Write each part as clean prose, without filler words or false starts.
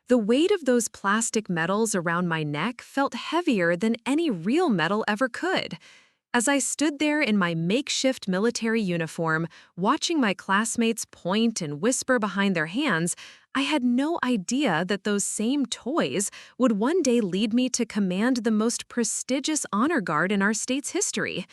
The weight of those plastic medals around my neck felt heavier than any real medal ever could. As I stood there in my makeshift military uniform, watching my classmates point and whisper behind their hands, I had no idea that those same toys would one day lead me to command the most prestigious honor guard in our state's history.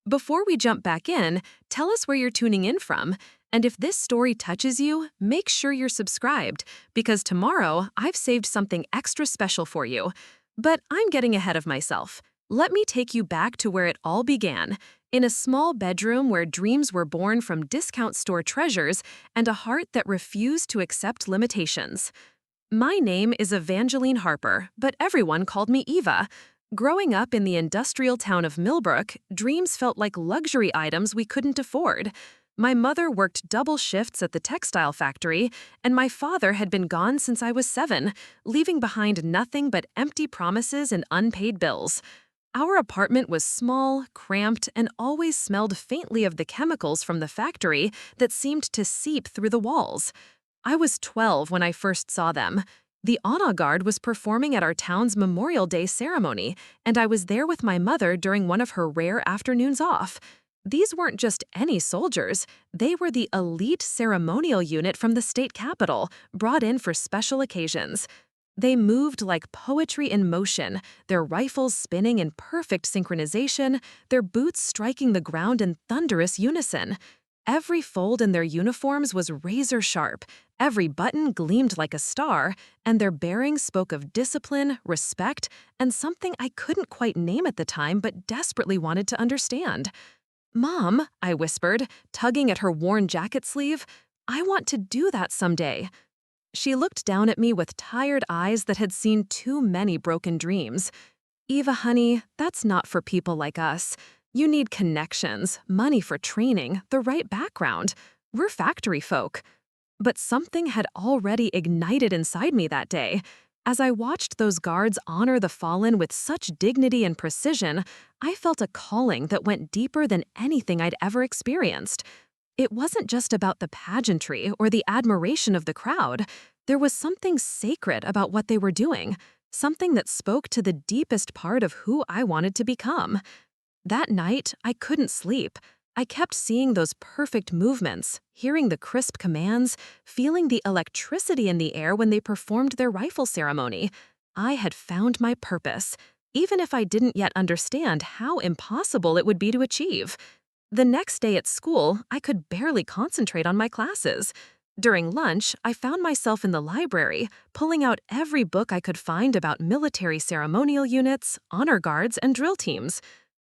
Before we jump back in, tell us where you're tuning in from. And if this story touches you, make sure you're subscribed, because tomorrow I've saved something extra special for you. But I'm getting ahead of myself. Let me take you back to where it all began, in a small bedroom where dreams were born from discount store treasures and a heart that refused to accept limitations. My name is Evangeline Harper, but everyone called me Eva. Growing up in the industrial town of Millbrook, dreams felt like luxury items we couldn't afford. My mother worked double shifts at the textile factory, and my father had been gone since I was 7, leaving behind nothing but empty promises and unpaid bills. Our apartment was small, cramped, and always smelled faintly of the chemicals from the factory that seemed to seep through the walls. I was 12 when I first saw them. The honor guard was performing at our town's Memorial Day ceremony, and I was there with my mother during one of her rare afternoons off. These weren't just any soldiers, they were the elite ceremonial unit from the state capitol, brought in for special occasions. They moved like poetry in motion, their rifles spinning in perfect synchronization, their boots striking the ground in thunderous unison. Every fold in their uniforms was razor sharp, every button gleamed like a star, and their bearing spoke of discipline, respect, and something I couldn't quite name at the time but desperately wanted to understand. "Mom," I whispered, tugging at her worn jacket sleeve, "I want to do that someday." She looked down at me with tired eyes that had seen too many broken dreams. "Eva, honey, that's not for people like us. You need connections, money for training, the right background. We're factory folk." But something had already ignited inside me that day. As I watched those guards honor the fallen with such dignity and precision, I felt a calling that went deeper than anything I'd ever experienced. It wasn't just about the pageantry or the admiration of the crowd. There was something sacred about what they were doing, something that spoke to the deepest part of who I wanted to become. That night, I couldn't sleep. I kept seeing those perfect movements, hearing the crisp commands, feeling the electricity in the air when they performed their rifle ceremony. I had found my purpose, even if I didn't yet understand how impossible it would be to achieve. The next day at school, I could barely concentrate on my classes. During lunch, I found myself in the library, pulling out every book I could find about military ceremonial units, honor guards, and drill teams.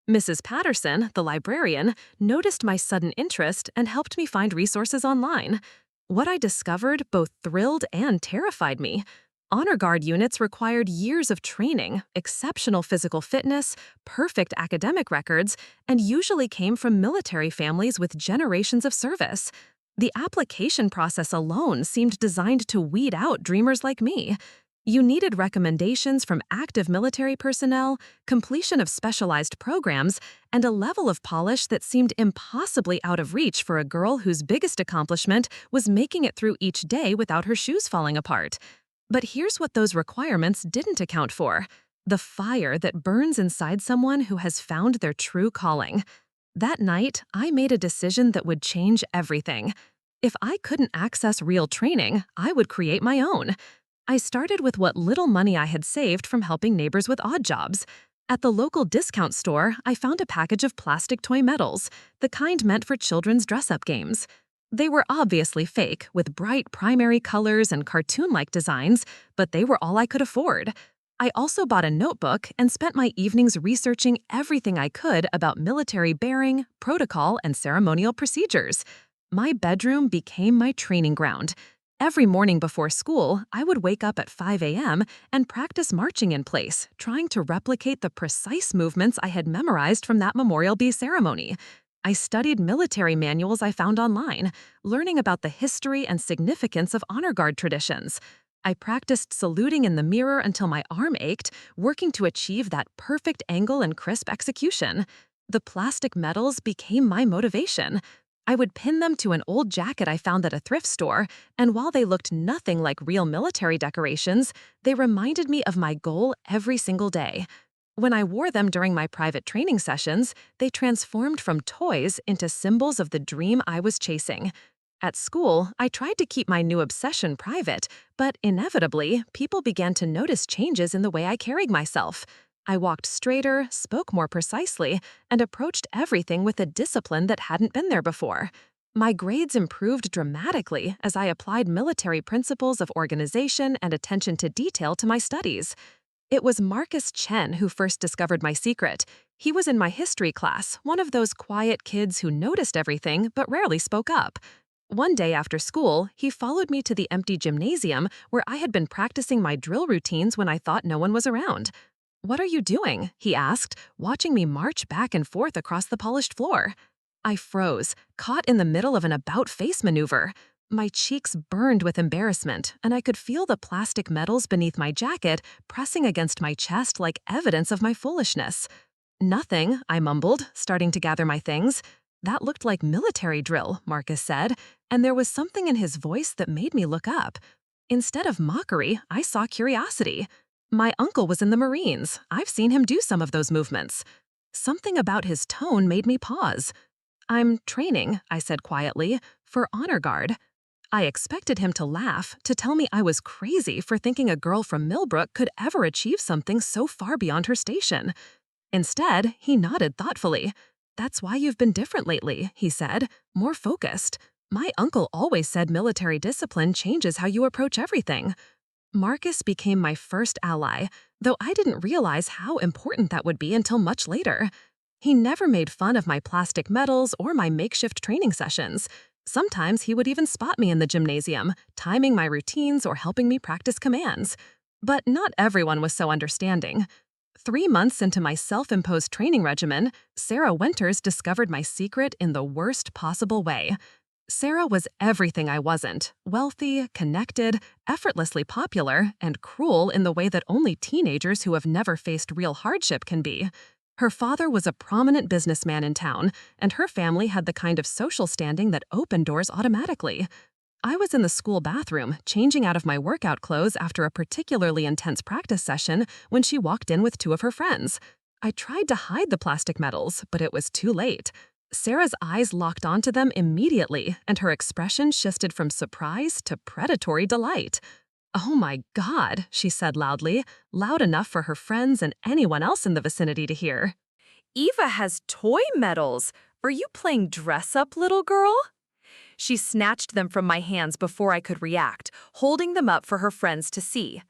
Mrs. Patterson, the librarian, noticed my sudden interest and helped me find resources online. What I discovered both thrilled and terrified me. Honor Guard units required years of training, exceptional physical fitness, perfect academic records, and usually came from military families with generations of service. The application process alone seemed designed to weed out dreamers like me. You needed recommendations from active military personnel, completion of specialized programs, and a level of polish that seemed impossibly out of reach for a girl whose biggest accomplishment was making it through each day without her shoes falling apart. But here's what those requirements didn't account for: the fire that burns inside someone who has found their true calling. That night, I made a decision that would change everything. If I couldn't access real training, I would create my own. I started with what little money I had saved from helping neighbors with odd jobs. At the local discount store, I found a package of plastic toy medals, the kind meant for children's dress-up games. They were obviously fake, with bright primary colors and cartoon-like designs, but they were all I could afford. I also bought a notebook and spent my evenings researching everything I could about military bearing, protocol, and ceremonial procedures. My bedroom became my training ground. Every morning before school, I would wake up at 5 a.m. and practice marching in place, trying to replicate the precise movements I had memorized from that Memorial Day ceremony. I studied military manuals I found online, learning about the history and significance of honor guard traditions. I practiced saluting in the mirror until my arm ached, working to achieve that perfect angle and crisp execution. The plastic medals became my motivation. I would pin them to an old jacket I found at a thrift store, and while they looked nothing like real military decorations, they reminded me of my goal every single day. When I wore them during my private training sessions, they transformed from toys into symbols of the dream I was chasing. At school, I tried to keep my new obsession private, but inevitably, people began to notice changes in the way I carried myself. I walked straighter, spoke more precisely, and approached everything with a discipline that hadn't been there before. My grades improved dramatically as I applied military principles of organization and attention to detail to my studies. It was Marcus Chen who first discovered my secret. He was in my history class, one of those quiet kids who noticed everything but rarely spoke up. One day after school, he followed me to the empty gymnasium where I had been practicing my drill routines when I thought no one was around. "What are you doing?" he asked, watching me march back and forth across the polished floor. I froze, caught in the middle of an about-face maneuver. My cheeks burned with embarrassment, and I could feel the plastic metals beneath my jacket pressing against my chest like evidence of my foolishness. "Nothing," I mumbled, starting to gather my things. "That looked like military drill," Marcus said, and there was something in his voice that made me look up. Instead of mockery, I saw curiosity. My uncle was in the Marines. I've seen him do some of those movements. Something about his tone made me pause. "I'm training," I said quietly, "for honor guard." I expected him to laugh, to tell me I was crazy for thinking a girl from Millbrook could ever achieve something so far beyond her station. Instead, he nodded thoughtfully. "That's why you've been different lately," he said, "more focused. My uncle always said military discipline changes how you approach everything." Marcus became my first ally, though I didn't realize how important that would be until much later. He never made fun of my plastic medals or my makeshift training sessions. Sometimes he would even spot me in the gymnasium, timing my routines or helping me practice commands. But not everyone was so understanding. 3 months into my self-imposed training regimen, Sarah Winters discovered my secret in the worst possible way. Sarah was everything I wasn't: wealthy, connected, effortlessly popular, and cruel in the way that only teenagers who have never faced real hardship can be. Her father was a prominent businessman in town, and her family had the kind of social standing that opened doors automatically. I was in the school bathroom, changing out of my workout clothes after a particularly intense practice session when she walked in with two of her friends. I tried to hide the plastic medals, but it was too late. Sarah's eyes locked onto them immediately, and her expression shifted from surprise to predatory delight. "Oh my God," she said loudly, loud enough for her friends and anyone else in the vicinity to hear. "Eva has toy medals. Are you playing dress-up, little girl?" She snatched them from my hands before I could react, holding them up for her friends to see.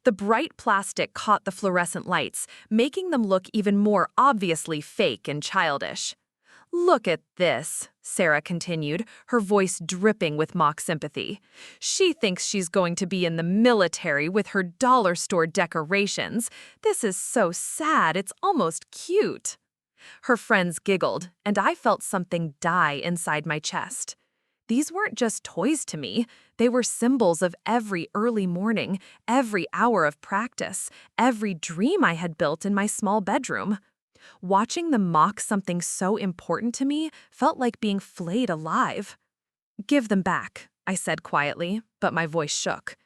The bright plastic caught the fluorescent lights, making them look even more obviously fake and childish. "Look at this," Sarah continued, her voice dripping with mock sympathy. "She thinks she's going to be in the military with her dollar store decorations. This is so sad, it's almost cute." Her friends giggled, and I felt something die inside my chest. These weren't just toys to me. They were symbols of every early morning, every hour of practice, every dream I had built in my small bedroom. Watching them mock something so important to me felt like being flayed alive. "Give them back," I said quietly, but my voice shook.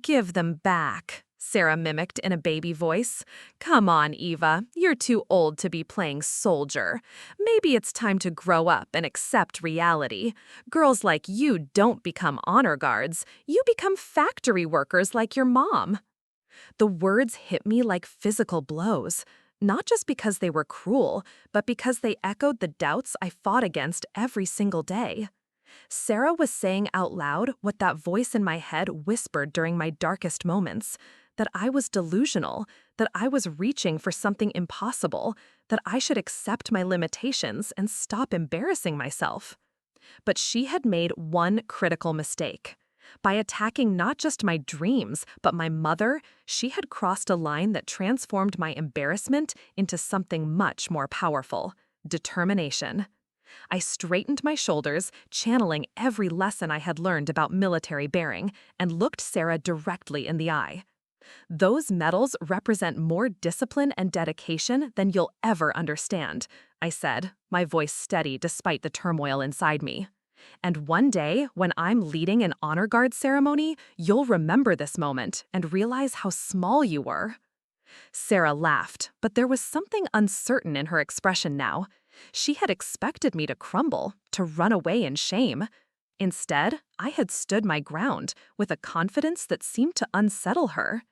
"Give them back," Sarah mimicked in a baby voice. "Come on, Eva, you're too old to be playing soldier. Maybe it's time to grow up and accept reality. Girls like you don't become honor guards. You become factory workers like your mom." The words hit me like physical blows. Not just because they were cruel, but because they echoed the doubts I fought against every single day. Sarah was saying out loud what that voice in my head whispered during my darkest moments: that I was delusional, that I was reaching for something impossible, that I should accept my limitations and stop embarrassing myself. But she had made one critical mistake. By attacking not just my dreams, but my mother, she had crossed a line that transformed my embarrassment into something much more powerful: determination. I straightened my shoulders, channeling every lesson I had learned about military bearing, and looked Sarah directly in the eye. Those medals represent more discipline and dedication than you'll ever understand, I said, my voice steady despite the turmoil inside me. And one day, when I'm leading an honor guard ceremony, you'll remember this moment and realize how small you were. Sarah laughed, but there was something uncertain in her expression now. She had expected me to crumble, to run away in shame. Instead, I had stood my ground with a confidence that seemed to unsettle her.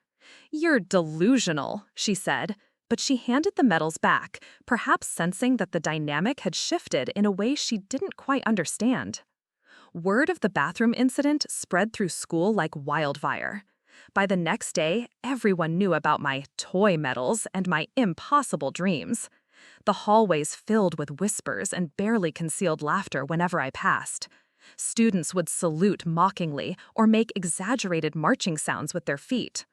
"You're delusional," she said, but she handed the medals back, perhaps sensing that the dynamic had shifted in a way she didn't quite understand. Word of the bathroom incident spread through school like wildfire. By the next day, everyone knew about my toy medals and my impossible dreams. The hallways filled with whispers and barely concealed laughter whenever I passed. Students would salute mockingly or make exaggerated marching sounds with their feet.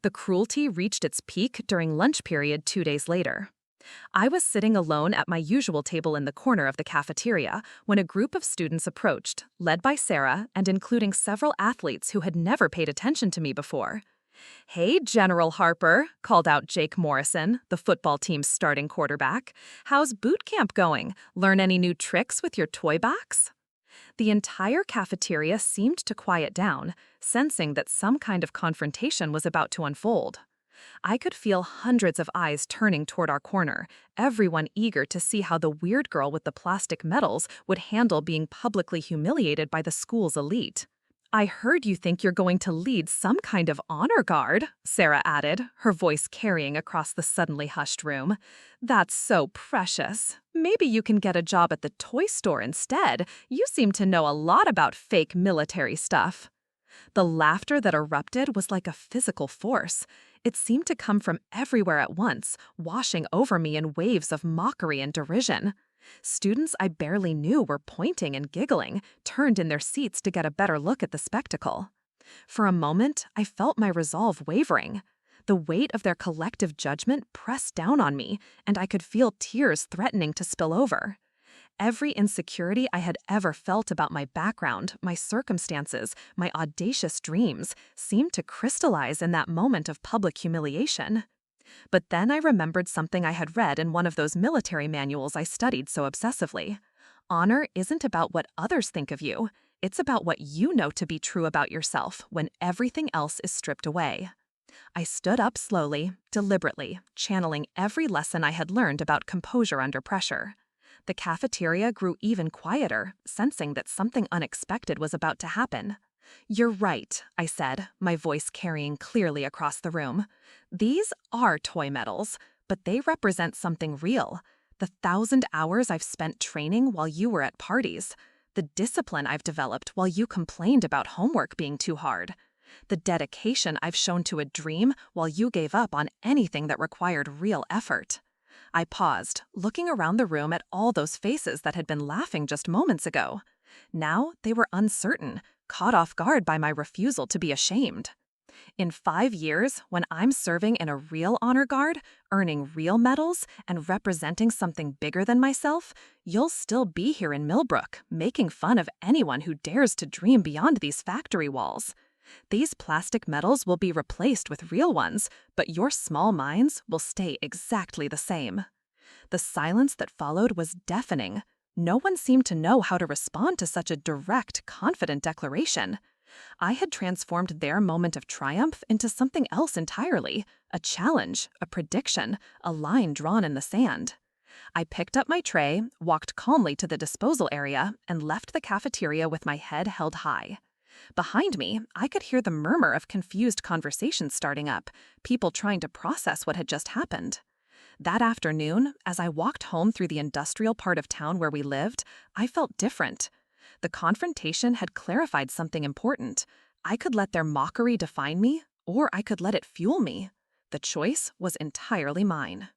The cruelty reached its peak during lunch period 2 days later. I was sitting alone at my usual table in the corner of the cafeteria when a group of students approached, led by Sarah and including several athletes who had never paid attention to me before. "Hey, General Harper," called out Jake Morrison, the football team's starting quarterback. "How's boot camp going? Learn any new tricks with your toy box?" The entire cafeteria seemed to quiet down, sensing that some kind of confrontation was about to unfold. I could feel hundreds of eyes turning toward our corner, everyone eager to see how the weird girl with the plastic medals would handle being publicly humiliated by the school's elite. "I heard you think you're going to lead some kind of honor guard," Sarah added, her voice carrying across the suddenly hushed room. "That's so precious. Maybe you can get a job at the toy store instead. You seem to know a lot about fake military stuff." The laughter that erupted was like a physical force. It seemed to come from everywhere at once, washing over me in waves of mockery and derision. Students I barely knew were pointing and giggling, turned in their seats to get a better look at the spectacle. For a moment, I felt my resolve wavering. The weight of their collective judgment pressed down on me, and I could feel tears threatening to spill over. Every insecurity I had ever felt about my background, my circumstances, my audacious dreams, seemed to crystallize in that moment of public humiliation. But then I remembered something I had read in one of those military manuals I studied so obsessively. Honor isn't about what others think of you. It's about what you know to be true about yourself when everything else is stripped away. I stood up slowly, deliberately, channeling every lesson I had learned about composure under pressure. The cafeteria grew even quieter, sensing that something unexpected was about to happen. "You're right," I said, my voice carrying clearly across the room. "These are toy medals, but they represent something real. The 1,000 hours I've spent training while you were at parties. The discipline I've developed while you complained about homework being too hard. The dedication I've shown to a dream while you gave up on anything that required real effort." I paused, looking around the room at all those faces that had been laughing just moments ago. Now they were uncertain, caught off guard by my refusal to be ashamed. In 5 years, when I'm serving in a real honor guard, earning real medals, and representing something bigger than myself, you'll still be here in Millbrook, making fun of anyone who dares to dream beyond these factory walls. These plastic medals will be replaced with real ones, but your small minds will stay exactly the same. The silence that followed was deafening. No one seemed to know how to respond to such a direct, confident declaration. I had transformed their moment of triumph into something else entirely, a challenge, a prediction, a line drawn in the sand. I picked up my tray, walked calmly to the disposal area, and left the cafeteria with my head held high. Behind me, I could hear the murmur of confused conversations starting up, people trying to process what had just happened. That afternoon, as I walked home through the industrial part of town where we lived, I felt different. The confrontation had clarified something important. I could let their mockery define me, or I could let it fuel me. The choice was entirely mine.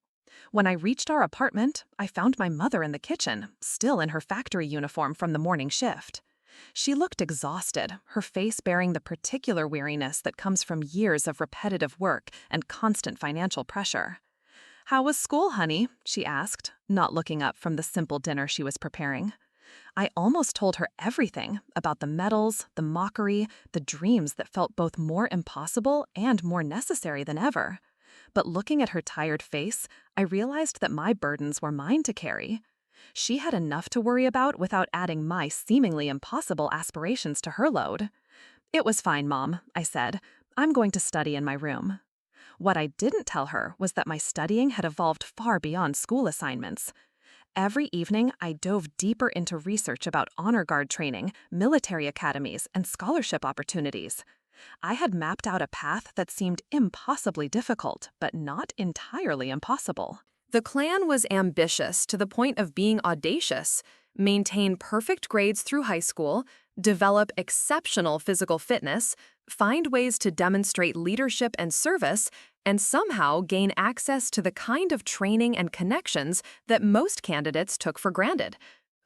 When I reached our apartment, I found my mother in the kitchen, still in her factory uniform from the morning shift. She looked exhausted, her face bearing the particular weariness that comes from years of repetitive work and constant financial pressure. "How was school, honey?" she asked, not looking up from the simple dinner she was preparing. I almost told her everything about the medals, the mockery, the dreams that felt both more impossible and more necessary than ever. But looking at her tired face, I realized that my burdens were mine to carry. She had enough to worry about without adding my seemingly impossible aspirations to her load. "It was fine, Mom," I said. "I'm going to study in my room." What I didn't tell her was that my studying had evolved far beyond school assignments. Every evening, I dove deeper into research about honor guard training, military academies, and scholarship opportunities. I had mapped out a path that seemed impossibly difficult, but not entirely impossible. The plan was ambitious to the point of being audacious: maintain perfect grades through high school, develop exceptional physical fitness, find ways to demonstrate leadership and service, and somehow gain access to the kind of training and connections that most candidates took for granted.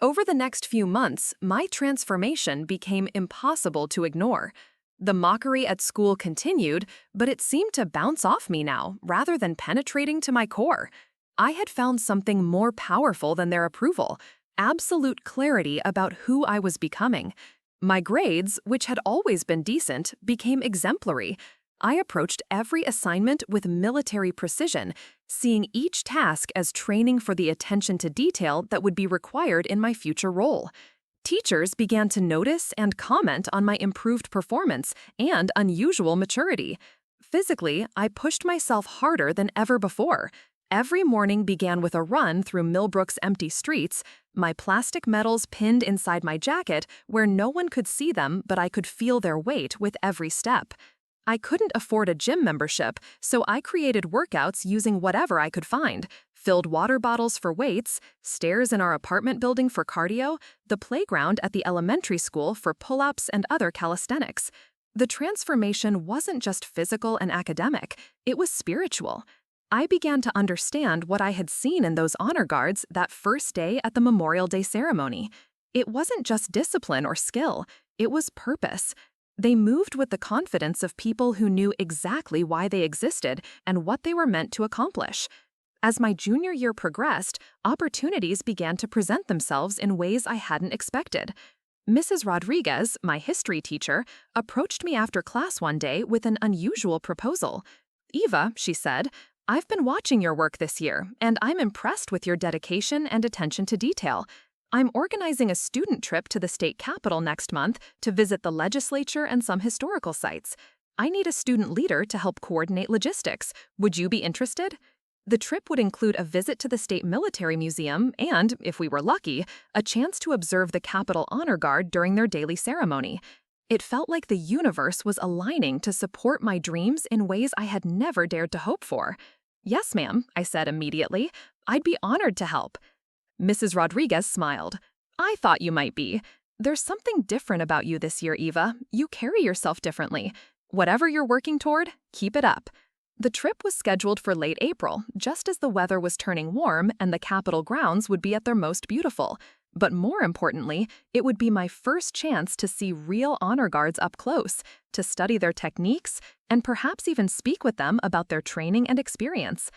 Over the next few months, my transformation became impossible to ignore. The mockery at school continued, but it seemed to bounce off me now, rather than penetrating to my core. I had found something more powerful than their approval: absolute clarity about who I was becoming. My grades, which had always been decent, became exemplary. I approached every assignment with military precision, seeing each task as training for the attention to detail that would be required in my future role. Teachers began to notice and comment on my improved performance and unusual maturity. Physically, I pushed myself harder than ever before. Every morning began with a run through Millbrook's empty streets, my plastic medals pinned inside my jacket where no one could see them, but I could feel their weight with every step. I couldn't afford a gym membership, so I created workouts using whatever I could find: filled water bottles for weights, stairs in our apartment building for cardio, the playground at the elementary school for pull-ups and other calisthenics. The transformation wasn't just physical and academic, it was spiritual. I began to understand what I had seen in those honor guards that first day at the Memorial Day ceremony. It wasn't just discipline or skill, it was purpose. They moved with the confidence of people who knew exactly why they existed and what they were meant to accomplish. As my junior year progressed, opportunities began to present themselves in ways I hadn't expected. Mrs. Rodriguez, my history teacher, approached me after class one day with an unusual proposal. "Eva," she said, "I've been watching your work this year, and I'm impressed with your dedication and attention to detail. I'm organizing a student trip to the state capitol next month to visit the legislature and some historical sites. I need a student leader to help coordinate logistics. Would you be interested?" The trip would include a visit to the State Military Museum and, if we were lucky, a chance to observe the Capitol Honor Guard during their daily ceremony. It felt like the universe was aligning to support my dreams in ways I had never dared to hope for. "Yes, ma'am," I said immediately. "I'd be honored to help." Mrs. Rodriguez smiled. "I thought you might be. There's something different about you this year, Eva. You carry yourself differently. Whatever you're working toward, keep it up." The trip was scheduled for late April, just as the weather was turning warm and the Capitol grounds would be at their most beautiful. But more importantly, it would be my first chance to see real honor guards up close, to study their techniques, and perhaps even speak with them about their training and experience.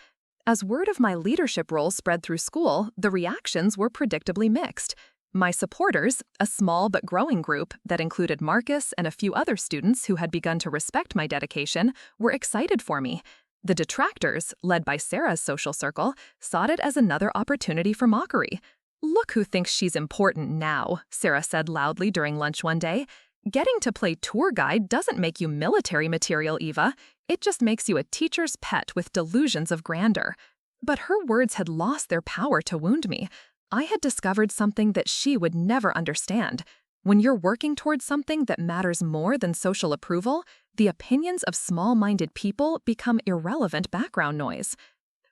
As word of my leadership role spread through school, the reactions were predictably mixed. My supporters, a small but growing group that included Marcus and a few other students who had begun to respect my dedication, were excited for me. The detractors, led by Sarah's social circle, saw it as another opportunity for mockery. "Look who thinks she's important now," Sarah said loudly during lunch one day. "Getting to play tour guide doesn't make you military material, Eva. It just makes you a teacher's pet with delusions of grandeur." But her words had lost their power to wound me. I had discovered something that she would never understand. When you're working towards something that matters more than social approval, the opinions of small-minded people become irrelevant background noise.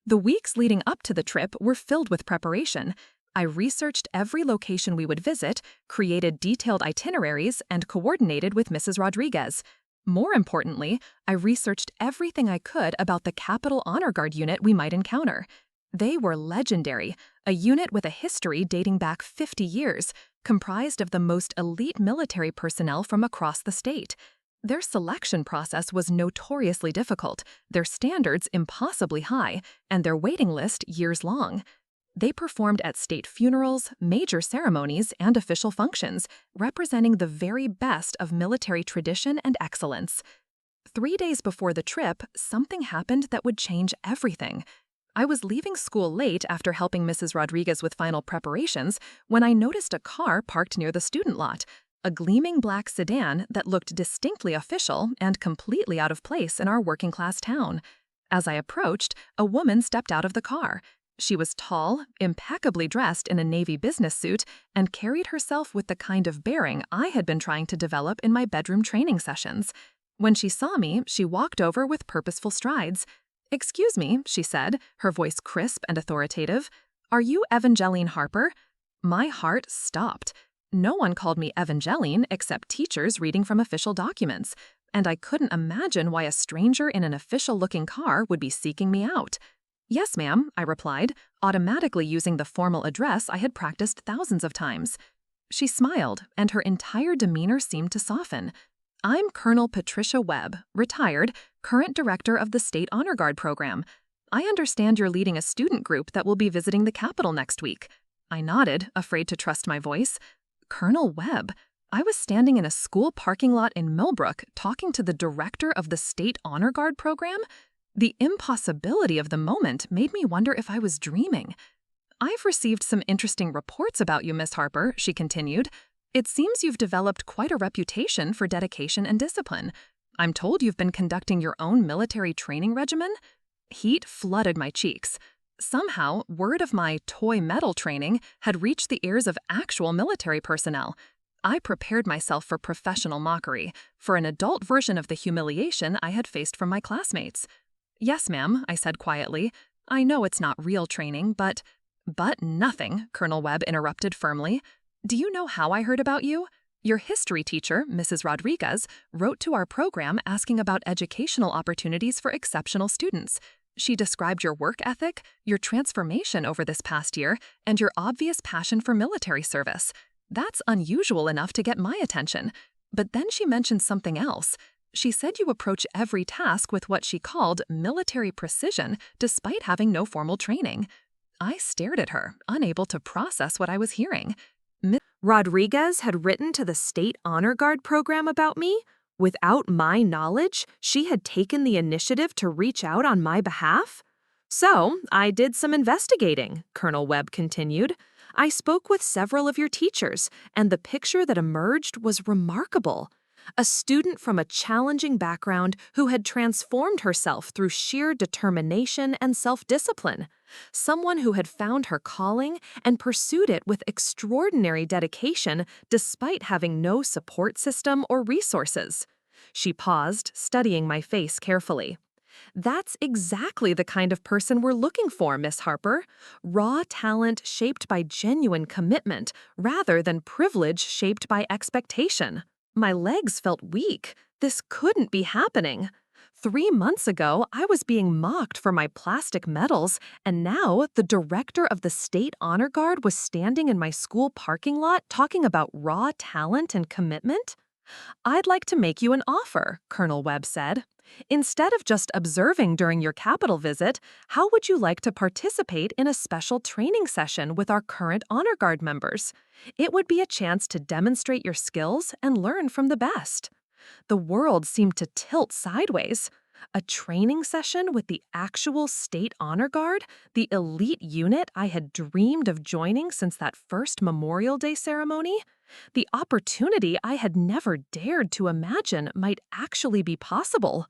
The weeks leading up to the trip were filled with preparation. I researched every location we would visit, created detailed itineraries, and coordinated with Mrs. Rodriguez. More importantly, I researched everything I could about the Capitol Honor Guard unit we might encounter. They were legendary, a unit with a history dating back 50 years, comprised of the most elite military personnel from across the state. Their selection process was notoriously difficult, their standards impossibly high, and their waiting list years long. They performed at state funerals, major ceremonies, and official functions, representing the very best of military tradition and excellence. 3 days before the trip, something happened that would change everything. I was leaving school late after helping Mrs. Rodriguez with final preparations when I noticed a car parked near the student lot, a gleaming black sedan that looked distinctly official and completely out of place in our working-class town. As I approached, a woman stepped out of the car. She was tall, impeccably dressed in a navy business suit, and carried herself with the kind of bearing I had been trying to develop in my bedroom training sessions. When she saw me, she walked over with purposeful strides. "Excuse me," she said, her voice crisp and authoritative. "Are you Evangeline Harper?" My heart stopped. No one called me Evangeline except teachers reading from official documents, and I couldn't imagine why a stranger in an official-looking car would be seeking me out. "Yes, ma'am," I replied, automatically using the formal address I had practiced thousands of times. She smiled, and her entire demeanor seemed to soften. "I'm Colonel Patricia Webb, retired, current director of the State Honor Guard program. I understand you're leading a student group that will be visiting the Capitol next week." I nodded, afraid to trust my voice. Colonel Webb. I was standing in a school parking lot in Millbrook talking to the director of the State Honor Guard program? The impossibility of the moment made me wonder if I was dreaming. "I've received some interesting reports about you, Miss Harper," she continued. "It seems you've developed quite a reputation for dedication and discipline. I'm told you've been conducting your own military training regimen." Heat flooded my cheeks. Somehow, word of my toy medal training had reached the ears of actual military personnel. I prepared myself for professional mockery, for an adult version of the humiliation I had faced from my classmates. "Yes, ma'am," I said quietly. "I know it's not real training, but—" "But nothing," Colonel Webb interrupted firmly. "Do you know how I heard about you? Your history teacher, Mrs. Rodriguez, wrote to our program asking about educational opportunities for exceptional students. She described your work ethic, your transformation over this past year, and your obvious passion for military service. That's unusual enough to get my attention. But then she mentioned something else. She said you approach every task with what she called military precision, despite having no formal training." I stared at her, unable to process what I was hearing. Rodriguez had written to the State Honor Guard program about me? Without my knowledge, she had taken the initiative to reach out on my behalf? "So, I did some investigating," Colonel Webb continued. "I spoke with several of your teachers, and the picture that emerged was remarkable. A student from a challenging background who had transformed herself through sheer determination and self-discipline. Someone who had found her calling and pursued it with extraordinary dedication despite having no support system or resources." She paused, studying my face carefully. "That's exactly the kind of person we're looking for, Miss Harper. Raw talent shaped by genuine commitment rather than privilege shaped by expectation." My legs felt weak. This couldn't be happening. 3 months ago, I was being mocked for my plastic medals, and now the director of the State Honor Guard was standing in my school parking lot talking about raw talent and commitment? "I'd like to make you an offer," Colonel Webb said. "Instead of just observing during your Capitol visit, how would you like to participate in a special training session with our current Honor Guard members? It would be a chance to demonstrate your skills and learn from the best." The world seemed to tilt sideways. A training session with the actual State Honor Guard, the elite unit I had dreamed of joining since that first Memorial Day ceremony? The opportunity I had never dared to imagine might actually be possible.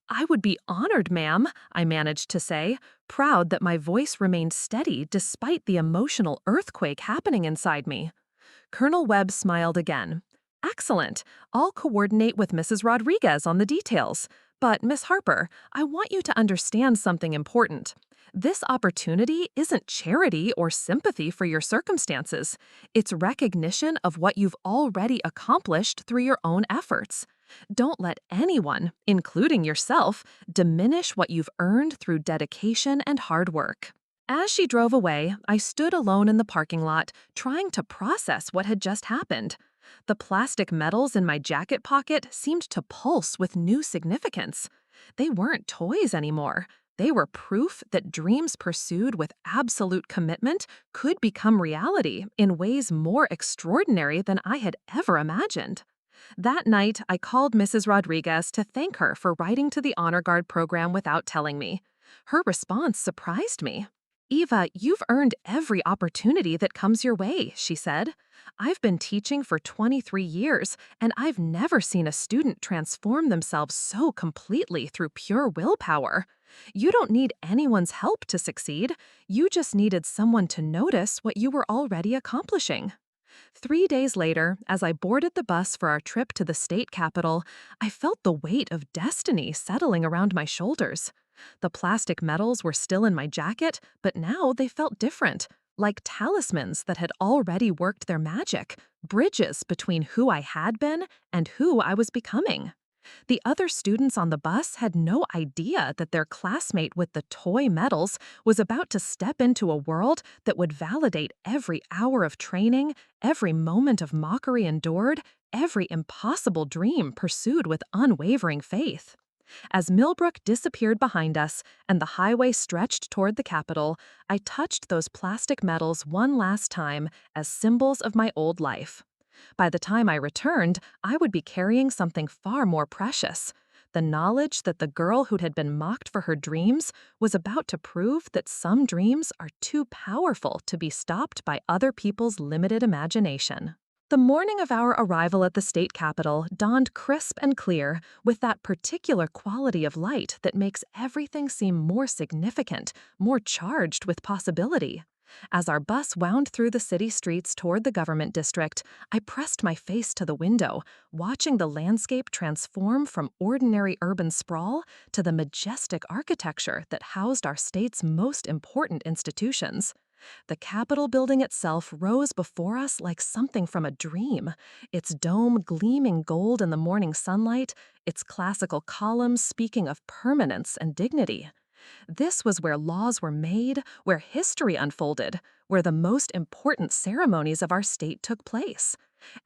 "I would be honored, ma'am," I managed to say, proud that my voice remained steady despite the emotional earthquake happening inside me. Colonel Webb smiled again. "Excellent. I'll coordinate with Mrs. Rodriguez on the details. But, Miss Harper, I want you to understand something important. This opportunity isn't charity or sympathy for your circumstances. It's recognition of what you've already accomplished through your own efforts. Don't let anyone, including yourself, diminish what you've earned through dedication and hard work." As she drove away, I stood alone in the parking lot, trying to process what had just happened. The plastic medals in my jacket pocket seemed to pulse with new significance. They weren't toys anymore. They were proof that dreams pursued with absolute commitment could become reality in ways more extraordinary than I had ever imagined. That night, I called Mrs. Rodriguez to thank her for writing to the Honor Guard program without telling me. Her response surprised me. "Eva, you've earned every opportunity that comes your way," she said. "I've been teaching for 23 years, and I've never seen a student transform themselves so completely through pure willpower. You don't need anyone's help to succeed. You just needed someone to notice what you were already accomplishing." 3 days later, as I boarded the bus for our trip to the state capitol, I felt the weight of destiny settling around my shoulders. The plastic medals were still in my jacket, but now they felt different, like talismans that had already worked their magic, bridges between who I had been and who I was becoming. The other students on the bus had no idea that their classmate with the toy medals was about to step into a world that would validate every hour of training, every moment of mockery endured, every impossible dream pursued with unwavering faith. As Millbrook disappeared behind us and the highway stretched toward the Capitol, I touched those plastic medals one last time as symbols of my old life. By the time I returned, I would be carrying something far more precious: the knowledge that the girl who had been mocked for her dreams was about to prove that some dreams are too powerful to be stopped by other people's limited imagination. The morning of our arrival at the state capitol dawned crisp and clear, with that particular quality of light that makes everything seem more significant, more charged with possibility. As our bus wound through the city streets toward the government district, I pressed my face to the window, watching the landscape transform from ordinary urban sprawl to the majestic architecture that housed our state's most important institutions. The Capitol building itself rose before us like something from a dream, its dome gleaming gold in the morning sunlight, its classical columns speaking of permanence and dignity. This was where laws were made, where history unfolded, where the most important ceremonies of our state took place.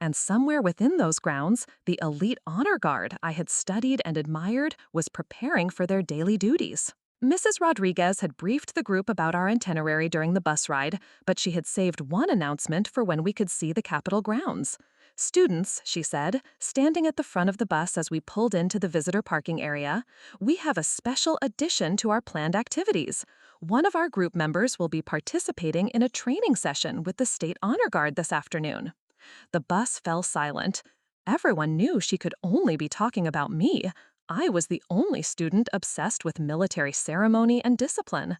And somewhere within those grounds, the elite honor guard I had studied and admired was preparing for their daily duties. Mrs. Rodriguez had briefed the group about our itinerary during the bus ride, but she had saved one announcement for when we could see the Capitol grounds. "Students," she said, standing at the front of the bus as we pulled into the visitor parking area, "we have a special addition to our planned activities. One of our group members will be participating in a training session with the State Honor Guard this afternoon." The bus fell silent. Everyone knew she could only be talking about me. I was the only student obsessed with military ceremony and discipline.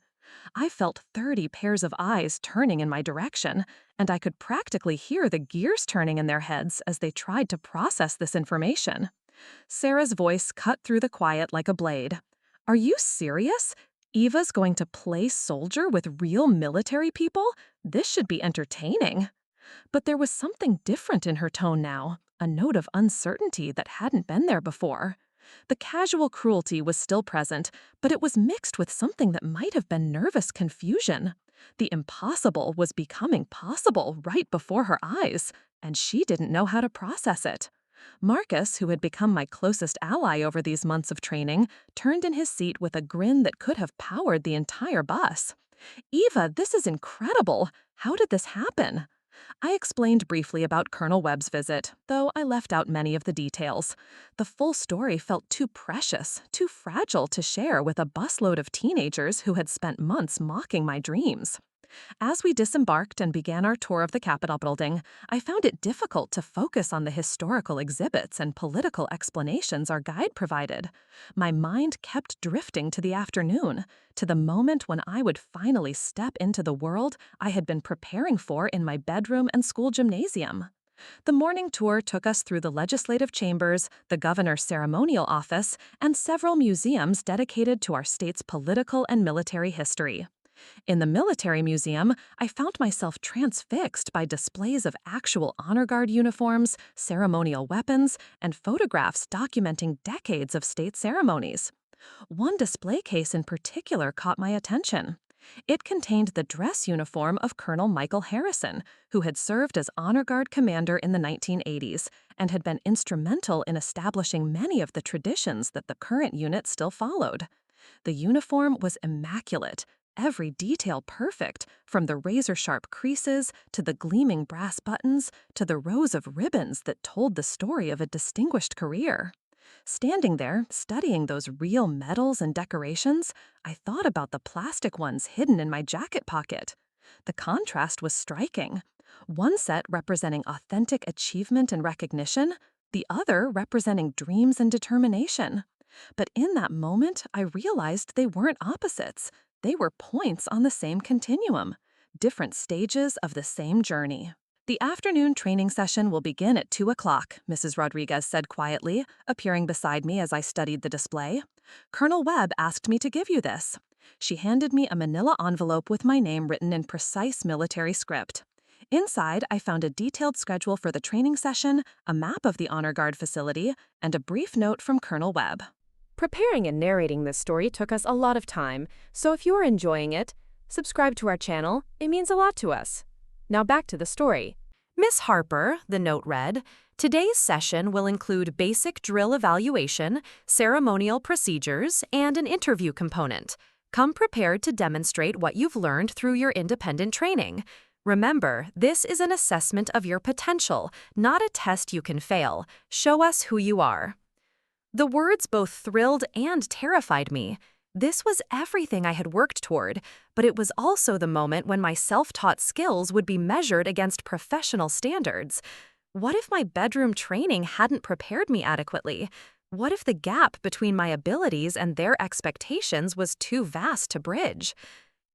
I felt 30 pairs of eyes turning in my direction, and I could practically hear the gears turning in their heads as they tried to process this information. Sarah's voice cut through the quiet like a blade. "Are you serious? Eva's going to play soldier with real military people? This should be entertaining." But there was something different in her tone now, a note of uncertainty that hadn't been there before. The casual cruelty was still present, but it was mixed with something that might have been nervous confusion. The impossible was becoming possible right before her eyes, and she didn't know how to process it. Marcus, who had become my closest ally over these months of training, turned in his seat with a grin that could have powered the entire bus. "Eva, this is incredible! How did this happen?" I explained briefly about Colonel Webb's visit, though I left out many of the details. The full story felt too precious, too fragile to share with a busload of teenagers who had spent months mocking my dreams. As we disembarked and began our tour of the Capitol building, I found it difficult to focus on the historical exhibits and political explanations our guide provided. My mind kept drifting to the afternoon, to the moment when I would finally step into the world I had been preparing for in my bedroom and school gymnasium. The morning tour took us through the legislative chambers, the governor's ceremonial office, and several museums dedicated to our state's political and military history. In the Military Museum, I found myself transfixed by displays of actual honor guard uniforms, ceremonial weapons, and photographs documenting decades of state ceremonies. One display case in particular caught my attention. It contained the dress uniform of Colonel Michael Harrison, who had served as honor guard commander in the 1980s and had been instrumental in establishing many of the traditions that the current unit still followed. The uniform was immaculate, every detail perfect, from the razor-sharp creases to the gleaming brass buttons to the rows of ribbons that told the story of a distinguished career. Standing there, studying those real medals and decorations, I thought about the plastic ones hidden in my jacket pocket. The contrast was striking. One set representing authentic achievement and recognition, the other representing dreams and determination. But in that moment, I realized they weren't opposites. They were points on the same continuum, different stages of the same journey. The afternoon training session will begin at 2 o'clock, Mrs. Rodriguez said quietly, appearing beside me as I studied the display. Colonel Webb asked me to give you this. She handed me a manila envelope with my name written in precise military script. Inside, I found a detailed schedule for the training session, a map of the Honor Guard facility, and a brief note from Colonel Webb. Preparing and narrating this story took us a lot of time, so if you are enjoying it, subscribe to our channel. It means a lot to us. Now back to the story. Miss Harper, the note read, today's session will include basic drill evaluation, ceremonial procedures, and an interview component. Come prepared to demonstrate what you've learned through your independent training. Remember, this is an assessment of your potential, not a test you can fail. Show us who you are. The words both thrilled and terrified me. This was everything I had worked toward, but it was also the moment when my self-taught skills would be measured against professional standards. What if my bedroom training hadn't prepared me adequately? What if the gap between my abilities and their expectations was too vast to bridge?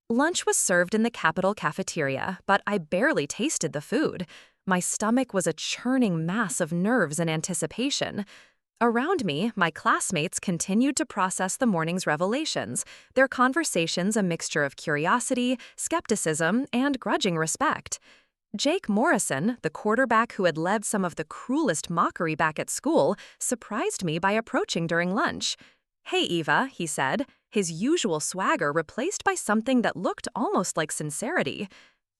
Lunch was served in the Capitol cafeteria, but I barely tasted the food. My stomach was a churning mass of nerves and anticipation. Around me, my classmates continued to process the morning's revelations, their conversations a mixture of curiosity, skepticism, and grudging respect. Jake Morrison, the quarterback who had led some of the cruelest mockery back at school, surprised me by approaching during lunch. "Hey, Eva," he said, his usual swagger replaced by something that looked almost like sincerity.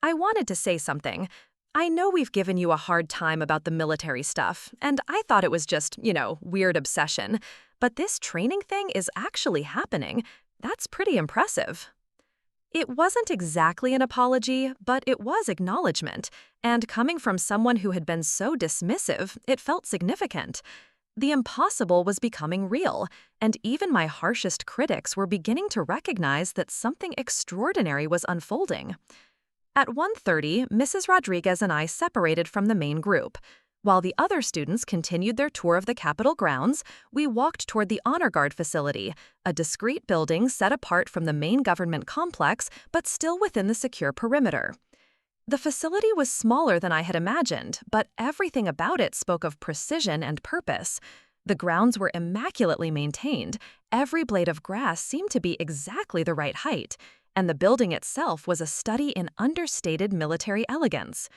I wanted to say something. I know we've given you a hard time about the military stuff, and I thought it was just, weird obsession. But this training thing is actually happening. That's pretty impressive. It wasn't exactly an apology, but it was acknowledgement, and coming from someone who had been so dismissive, it felt significant. The impossible was becoming real, and even my harshest critics were beginning to recognize that something extraordinary was unfolding. At 1:30, Mrs. Rodriguez and I separated from the main group. While the other students continued their tour of the Capitol grounds, we walked toward the Honor Guard facility, a discreet building set apart from the main government complex but still within the secure perimeter. The facility was smaller than I had imagined, but everything about it spoke of precision and purpose. The grounds were immaculately maintained, every blade of grass seemed to be exactly the right height, and the building itself was a study in understated military elegance.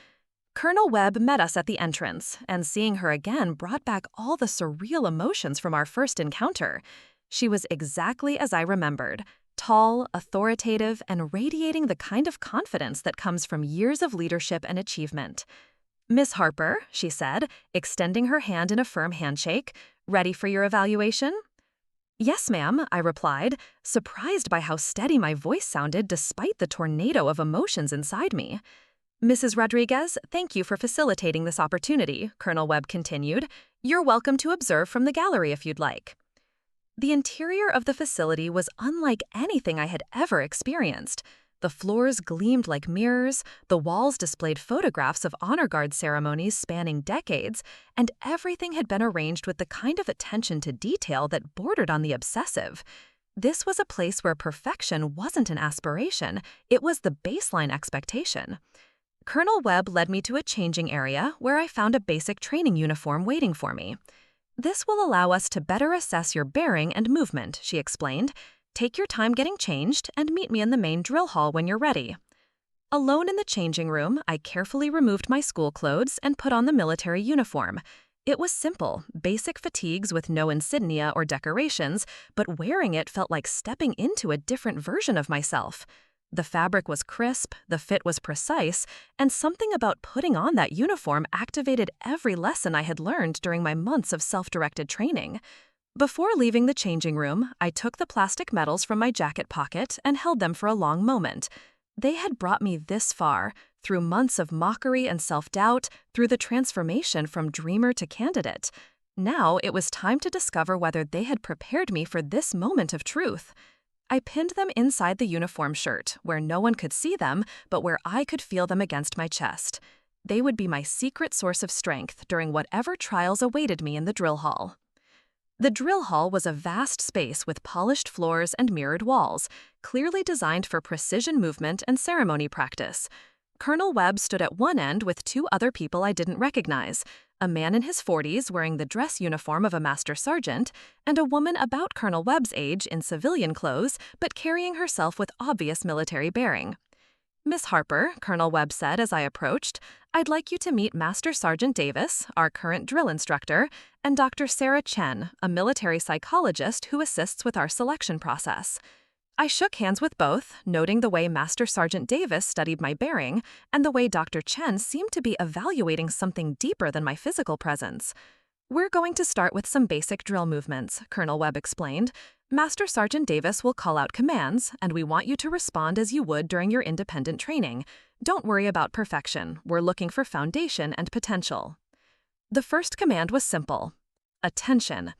Colonel Webb met us at the entrance, and seeing her again brought back all the surreal emotions from our first encounter. She was exactly as I remembered, tall, authoritative, and radiating the kind of confidence that comes from years of leadership and achievement. "Miss Harper," she said, extending her hand in a firm handshake, "ready for your evaluation?" "Yes, ma'am," I replied, surprised by how steady my voice sounded despite the tornado of emotions inside me. "Mrs. Rodriguez, thank you for facilitating this opportunity," Colonel Webb continued. "You're welcome to observe from the gallery if you'd like." The interior of the facility was unlike anything I had ever experienced. The floors gleamed like mirrors, the walls displayed photographs of honor guard ceremonies spanning decades, and everything had been arranged with the kind of attention to detail that bordered on the obsessive. This was a place where perfection wasn't an aspiration, it was the baseline expectation. Colonel Webb led me to a changing area where I found a basic training uniform waiting for me. "This will allow us to better assess your bearing and movement," she explained. "Take your time getting changed and meet me in the main drill hall when you're ready." Alone in the changing room, I carefully removed my school clothes and put on the military uniform. It was simple, basic fatigues with no insignia or decorations, but wearing it felt like stepping into a different version of myself. The fabric was crisp, the fit was precise, and something about putting on that uniform activated every lesson I had learned during my months of self-directed training. Before leaving the changing room, I took the plastic medals from my jacket pocket and held them for a long moment. They had brought me this far, through months of mockery and self-doubt, through the transformation from dreamer to candidate. Now it was time to discover whether they had prepared me for this moment of truth. I pinned them inside the uniform shirt, where no one could see them, but where I could feel them against my chest. They would be my secret source of strength during whatever trials awaited me in the drill hall. The drill hall was a vast space with polished floors and mirrored walls, clearly designed for precision movement and ceremony practice. Colonel Webb stood at one end with two other people I didn't recognize, a man in his 40s wearing the dress uniform of a master sergeant, and a woman about Colonel Webb's age in civilian clothes but carrying herself with obvious military bearing. "Miss Harper," Colonel Webb said as I approached, "I'd like you to meet Master Sergeant Davis, our current drill instructor, and Dr. Sarah Chen, a military psychologist who assists with our selection process." I shook hands with both, noting the way Master Sergeant Davis studied my bearing and the way Dr. Chen seemed to be evaluating something deeper than my physical presence. "We're going to start with some basic drill movements," Colonel Webb explained. "Master Sergeant Davis will call out commands, and we want you to respond as you would during your independent training. Don't worry about perfection. We're looking for foundation and potential." The first command was simple: attention.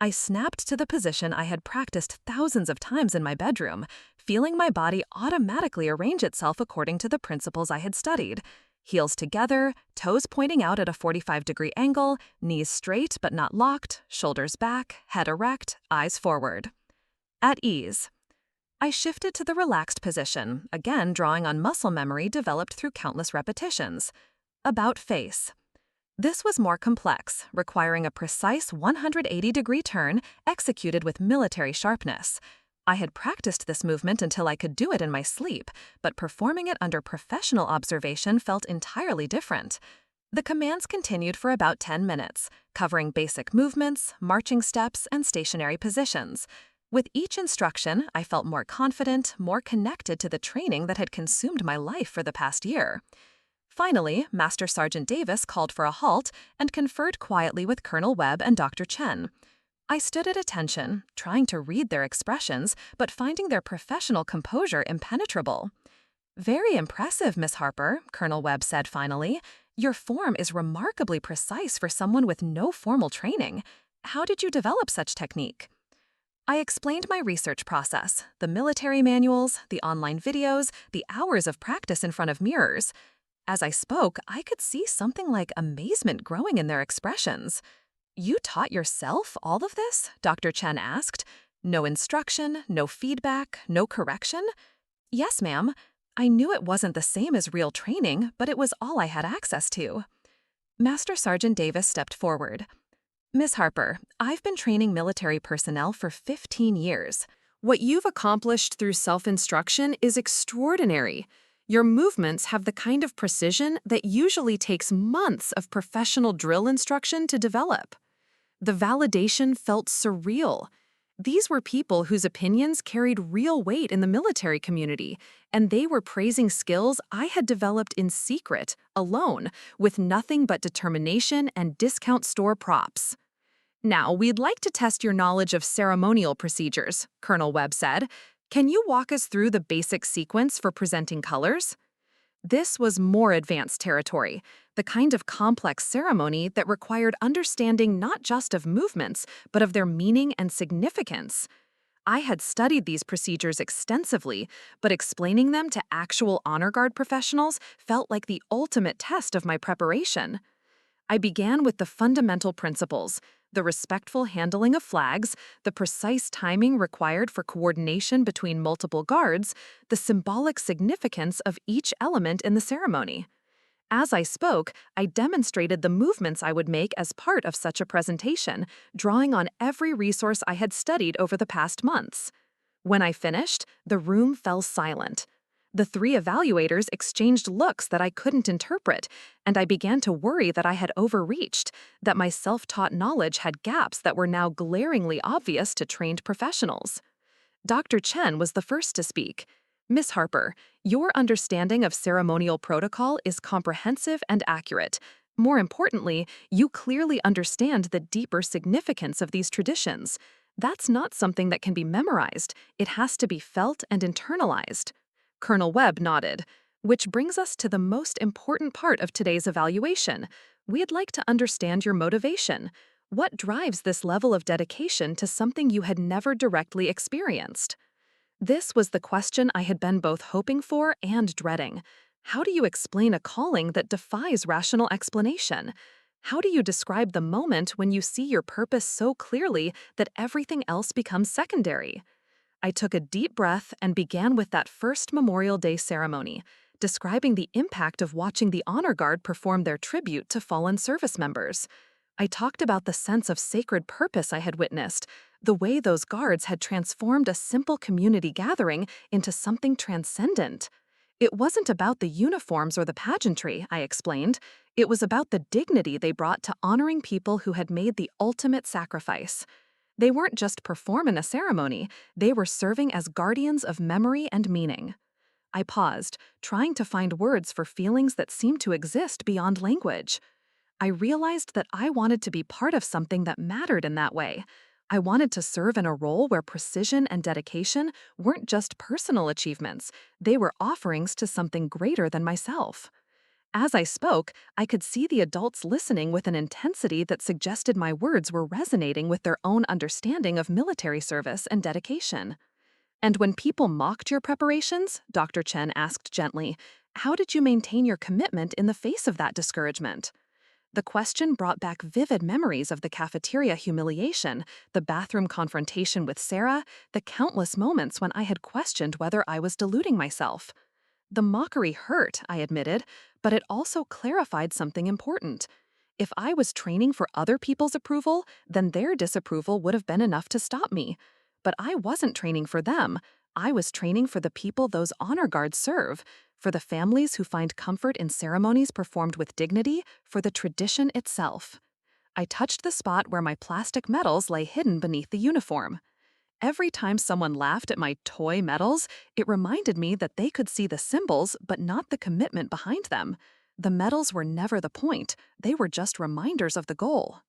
I snapped to the position I had practiced thousands of times in my bedroom, feeling my body automatically arrange itself according to the principles I had studied. Heels together, toes pointing out at a 45-degree angle, knees straight but not locked, shoulders back, head erect, eyes forward. At ease. I shifted to the relaxed position, again drawing on muscle memory developed through countless repetitions. About face. This was more complex, requiring a precise 180-degree turn executed with military sharpness. I had practiced this movement until I could do it in my sleep, but performing it under professional observation felt entirely different. The commands continued for about 10 minutes, covering basic movements, marching steps, and stationary positions. With each instruction, I felt more confident, more connected to the training that had consumed my life for the past year. Finally, Master Sergeant Davis called for a halt and conferred quietly with Colonel Webb and Dr. Chen. I stood at attention, trying to read their expressions, but finding their professional composure impenetrable. "Very impressive, Miss Harper," Colonel Webb said finally. "Your form is remarkably precise for someone with no formal training. How did you develop such technique?" I explained my research process, the military manuals, the online videos, the hours of practice in front of mirrors. As I spoke, I could see something like amazement growing in their expressions. "You taught yourself all of this?" Dr. Chen asked. "No instruction, no feedback, no correction?" "Yes, ma'am. I knew it wasn't the same as real training, but it was all I had access to." Master Sergeant Davis stepped forward. "Miss Harper, I've been training military personnel for 15 years. What you've accomplished through self-instruction is extraordinary. Your movements have the kind of precision that usually takes months of professional drill instruction to develop." The validation felt surreal. These were people whose opinions carried real weight in the military community, and they were praising skills I had developed in secret, alone, with nothing but determination and discount store props. "Now, we'd like to test your knowledge of ceremonial procedures," Colonel Webb said. "Can you walk us through the basic sequence for presenting colors?" This was more advanced territory, the kind of complex ceremony that required understanding not just of movements, but of their meaning and significance. I had studied these procedures extensively, but explaining them to actual honor guard professionals felt like the ultimate test of my preparation. I began with the fundamental principles: the respectful handling of flags, the precise timing required for coordination between multiple guards, the symbolic significance of each element in the ceremony. As I spoke, I demonstrated the movements I would make as part of such a presentation, drawing on every resource I had studied over the past months. When I finished, the room fell silent. The three evaluators exchanged looks that I couldn't interpret, and I began to worry that I had overreached, that my self-taught knowledge had gaps that were now glaringly obvious to trained professionals. Dr. Chen was the first to speak. "Miss Harper, your understanding of ceremonial protocol is comprehensive and accurate. More importantly, you clearly understand the deeper significance of these traditions. That's not something that can be memorized, it has to be felt and internalized. Colonel Webb nodded, which brings us to the most important part of today's evaluation. We'd like to understand your motivation. What drives this level of dedication to something you had never directly experienced? This was the question I had been both hoping for and dreading. How do you explain a calling that defies rational explanation? How do you describe the moment when you see your purpose so clearly that everything else becomes secondary? I took a deep breath and began with that first Memorial Day ceremony, describing the impact of watching the Honor Guard perform their tribute to fallen service members. I talked about the sense of sacred purpose I had witnessed, the way those guards had transformed a simple community gathering into something transcendent. It wasn't about the uniforms or the pageantry, I explained. It was about the dignity they brought to honoring people who had made the ultimate sacrifice. They weren't just performing a ceremony, they were serving as guardians of memory and meaning. I paused, trying to find words for feelings that seemed to exist beyond language. I realized that I wanted to be part of something that mattered in that way. I wanted to serve in a role where precision and dedication weren't just personal achievements, they were offerings to something greater than myself. As I spoke, I could see the adults listening with an intensity that suggested my words were resonating with their own understanding of military service and dedication. And when people mocked your preparations, Dr. Chen asked gently, how did you maintain your commitment in the face of that discouragement? The question brought back vivid memories of the cafeteria humiliation, the bathroom confrontation with Sarah, the countless moments when I had questioned whether I was deluding myself. The mockery hurt, I admitted, but it also clarified something important. If I was training for other people's approval, then their disapproval would have been enough to stop me. But I wasn't training for them. I was training for the people those honor guards serve, for the families who find comfort in ceremonies performed with dignity, for the tradition itself. I touched the spot where my plastic medals lay hidden beneath the uniform. Every time someone laughed at my toy medals, it reminded me that they could see the symbols but not the commitment behind them. The medals were never the point, they were just reminders of the goal.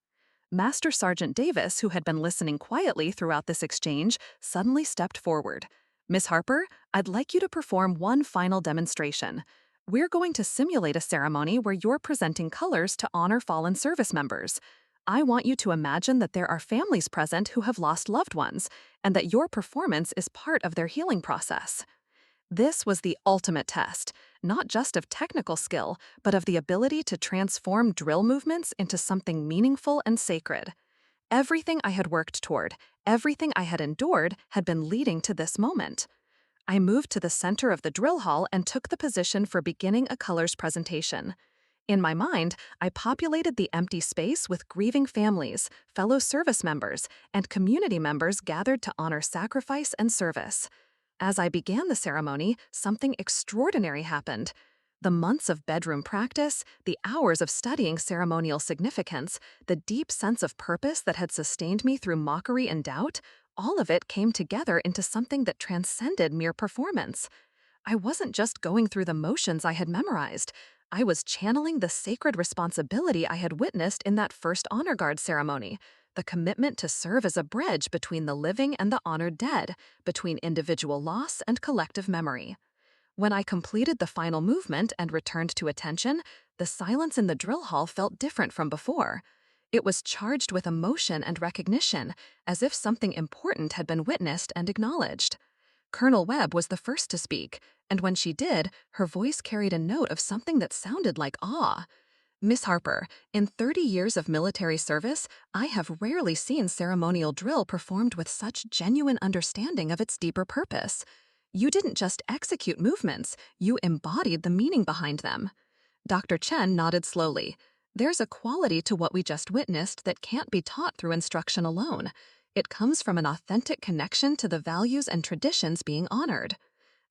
Master Sergeant Davis, who had been listening quietly throughout this exchange, suddenly stepped forward. Miss Harper, I'd like you to perform one final demonstration. We're going to simulate a ceremony where you're presenting colors to honor fallen service members. I want you to imagine that there are families present who have lost loved ones, and that your performance is part of their healing process. This was the ultimate test, not just of technical skill, but of the ability to transform drill movements into something meaningful and sacred. Everything I had worked toward, everything I had endured, had been leading to this moment. I moved to the center of the drill hall and took the position for beginning a colors presentation. In my mind, I populated the empty space with grieving families, fellow service members, and community members gathered to honor sacrifice and service. As I began the ceremony, something extraordinary happened. The months of bedroom practice, the hours of studying ceremonial significance, the deep sense of purpose that had sustained me through mockery and doubt, all of it came together into something that transcended mere performance. I wasn't just going through the motions I had memorized. I was channeling the sacred responsibility I had witnessed in that first honor guard ceremony, the commitment to serve as a bridge between the living and the honored dead, between individual loss and collective memory. When I completed the final movement and returned to attention, the silence in the drill hall felt different from before. It was charged with emotion and recognition, as if something important had been witnessed and acknowledged. Colonel Webb was the first to speak, and when she did, her voice carried a note of something that sounded like awe. Miss Harper, in 30 years of military service, I have rarely seen ceremonial drill performed with such genuine understanding of its deeper purpose. You didn't just execute movements, you embodied the meaning behind them. Dr. Chen nodded slowly. There's a quality to what we just witnessed that can't be taught through instruction alone. It comes from an authentic connection to the values and traditions being honored.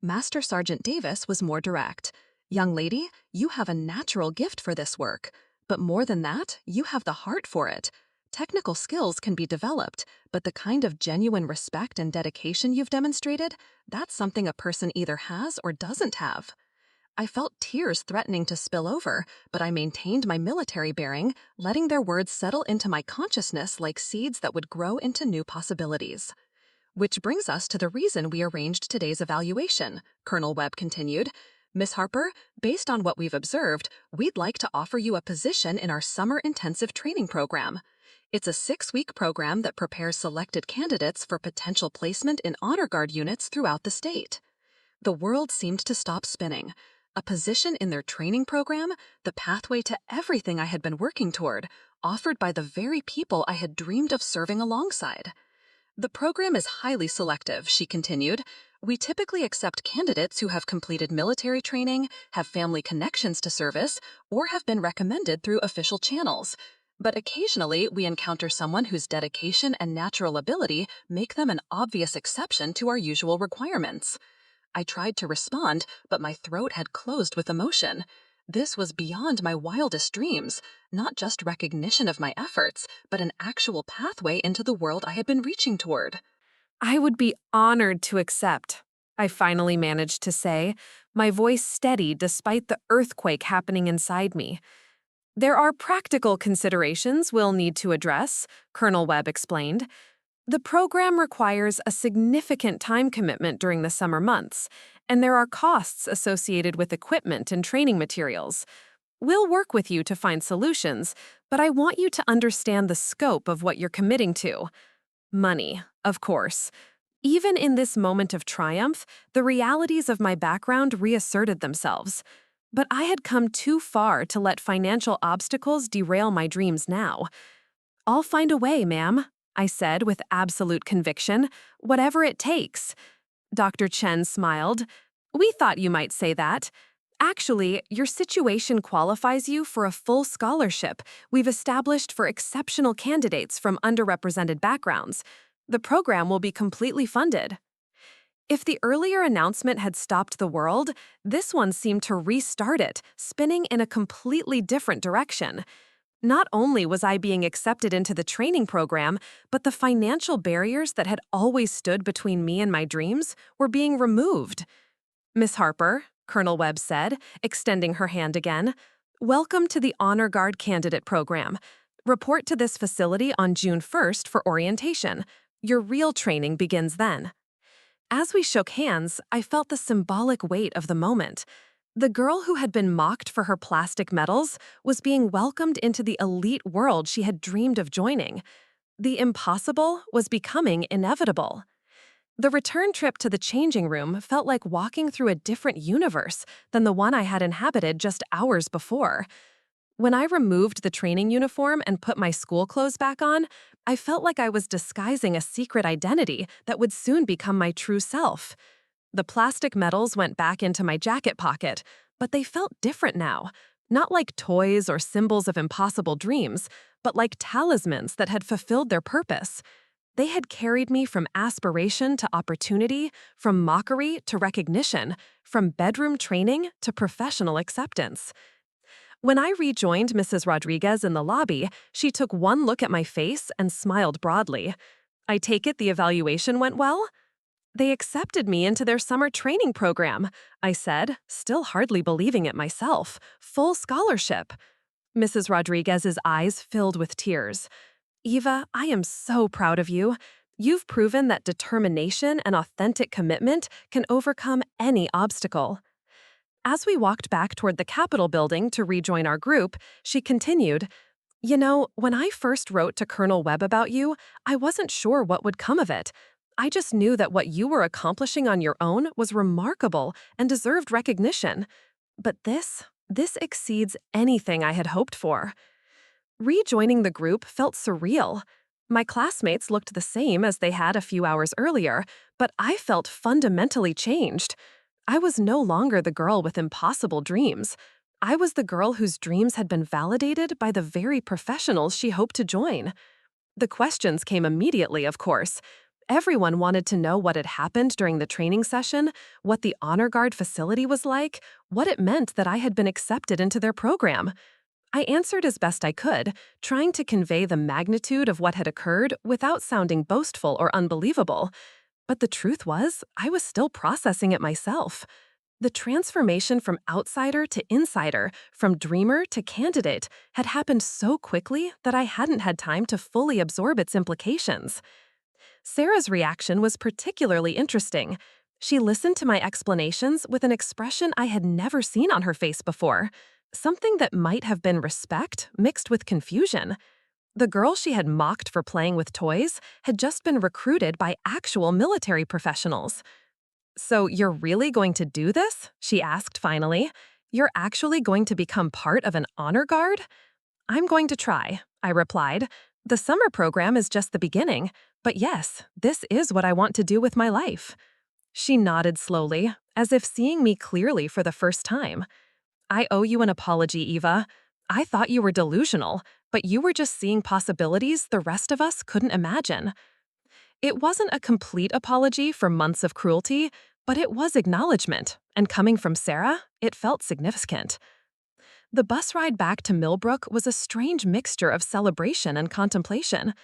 Master Sergeant Davis was more direct. Young lady, you have a natural gift for this work. But more than that, you have the heart for it. Technical skills can be developed, but the kind of genuine respect and dedication you've demonstrated, that's something a person either has or doesn't have. I felt tears threatening to spill over, but I maintained my military bearing, letting their words settle into my consciousness like seeds that would grow into new possibilities. Which brings us to the reason we arranged today's evaluation, Colonel Webb continued. Miss Harper, based on what we've observed, we'd like to offer you a position in our summer intensive training program. It's a 6-week program that prepares selected candidates for potential placement in honor guard units throughout the state. The world seemed to stop spinning. A position in their training program, the pathway to everything I had been working toward, offered by the very people I had dreamed of serving alongside. The program is highly selective, she continued. We typically accept candidates who have completed military training, have family connections to service, or have been recommended through official channels. But occasionally, we encounter someone whose dedication and natural ability make them an obvious exception to our usual requirements. I tried to respond, but my throat had closed with emotion. This was beyond my wildest dreams, not just recognition of my efforts, but an actual pathway into the world I had been reaching toward. I would be honored to accept, I finally managed to say, my voice steady despite the earthquake happening inside me. There are practical considerations we'll need to address, Colonel Webb explained. The program requires a significant time commitment during the summer months, and there are costs associated with equipment and training materials. We'll work with you to find solutions, but I want you to understand the scope of what you're committing to. Money, of course. Even in this moment of triumph, the realities of my background reasserted themselves. But I had come too far to let financial obstacles derail my dreams now. I'll find a way, ma'am, I said with absolute conviction, whatever it takes. Dr. Chen smiled. We thought you might say that. Actually, your situation qualifies you for a full scholarship we've established for exceptional candidates from underrepresented backgrounds. The program will be completely funded. If the earlier announcement had stopped the world, this one seemed to restart it, spinning in a completely different direction. Not only was I being accepted into the training program, but the financial barriers that had always stood between me and my dreams were being removed. Miss Harper, Colonel Webb said, extending her hand again, welcome to the Honor Guard Candidate Program. Report to this facility on June 1st for orientation. Your real training begins then. As we shook hands, I felt the symbolic weight of the moment. The girl who had been mocked for her plastic medals was being welcomed into the elite world she had dreamed of joining. The impossible was becoming inevitable. The return trip to the changing room felt like walking through a different universe than the one I had inhabited just hours before. When I removed the training uniform and put my school clothes back on, I felt like I was disguising a secret identity that would soon become my true self. The plastic medals went back into my jacket pocket, but they felt different now. Not like toys or symbols of impossible dreams, but like talismans that had fulfilled their purpose. They had carried me from aspiration to opportunity, from mockery to recognition, from bedroom training to professional acceptance. When I rejoined Mrs. Rodriguez in the lobby, she took one look at my face and smiled broadly. I take it the evaluation went well? They accepted me into their summer training program, I said, still hardly believing it myself. Full scholarship. Mrs. Rodriguez's eyes filled with tears. Eva, I am so proud of you. You've proven that determination and authentic commitment can overcome any obstacle. As we walked back toward the Capitol building to rejoin our group, she continued, You know, when I first wrote to Colonel Webb about you, I wasn't sure what would come of it. I just knew that what you were accomplishing on your own was remarkable and deserved recognition. But this exceeds anything I had hoped for. Rejoining the group felt surreal. My classmates looked the same as they had a few hours earlier, but I felt fundamentally changed. I was no longer the girl with impossible dreams. I was the girl whose dreams had been validated by the very professionals she hoped to join. The questions came immediately, of course. Everyone wanted to know what had happened during the training session, what the Honor Guard facility was like, what it meant that I had been accepted into their program. I answered as best I could, trying to convey the magnitude of what had occurred without sounding boastful or unbelievable. But the truth was, I was still processing it myself. The transformation from outsider to insider, from dreamer to candidate, had happened so quickly that I hadn't had time to fully absorb its implications. Sarah's reaction was particularly interesting. She listened to my explanations with an expression I had never seen on her face before, something that might have been respect mixed with confusion. The girl she had mocked for playing with toys had just been recruited by actual military professionals. "So you're really going to do this?" she asked finally. "You're actually going to become part of an honor guard?" "I'm going to try," I replied. "The summer program is just the beginning, but yes, this is what I want to do with my life." She nodded slowly, as if seeing me clearly for the first time. "I owe you an apology, Eva. I thought you were delusional, but you were just seeing possibilities the rest of us couldn't imagine." It wasn't a complete apology for months of cruelty, but it was acknowledgement, and coming from Sarah, it felt significant. The bus ride back to Millbrook was a strange mixture of celebration and contemplation.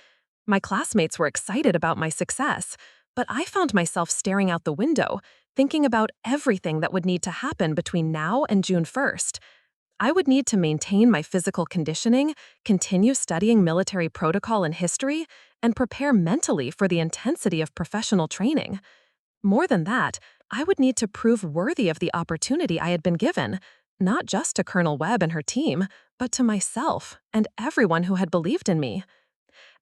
My classmates were excited about my success, but I found myself staring out the window, thinking about everything that would need to happen between now and June 1st. I would need to maintain my physical conditioning, continue studying military protocol and history, and prepare mentally for the intensity of professional training. More than that, I would need to prove worthy of the opportunity I had been given, not just to Colonel Webb and her team, but to myself and everyone who had believed in me.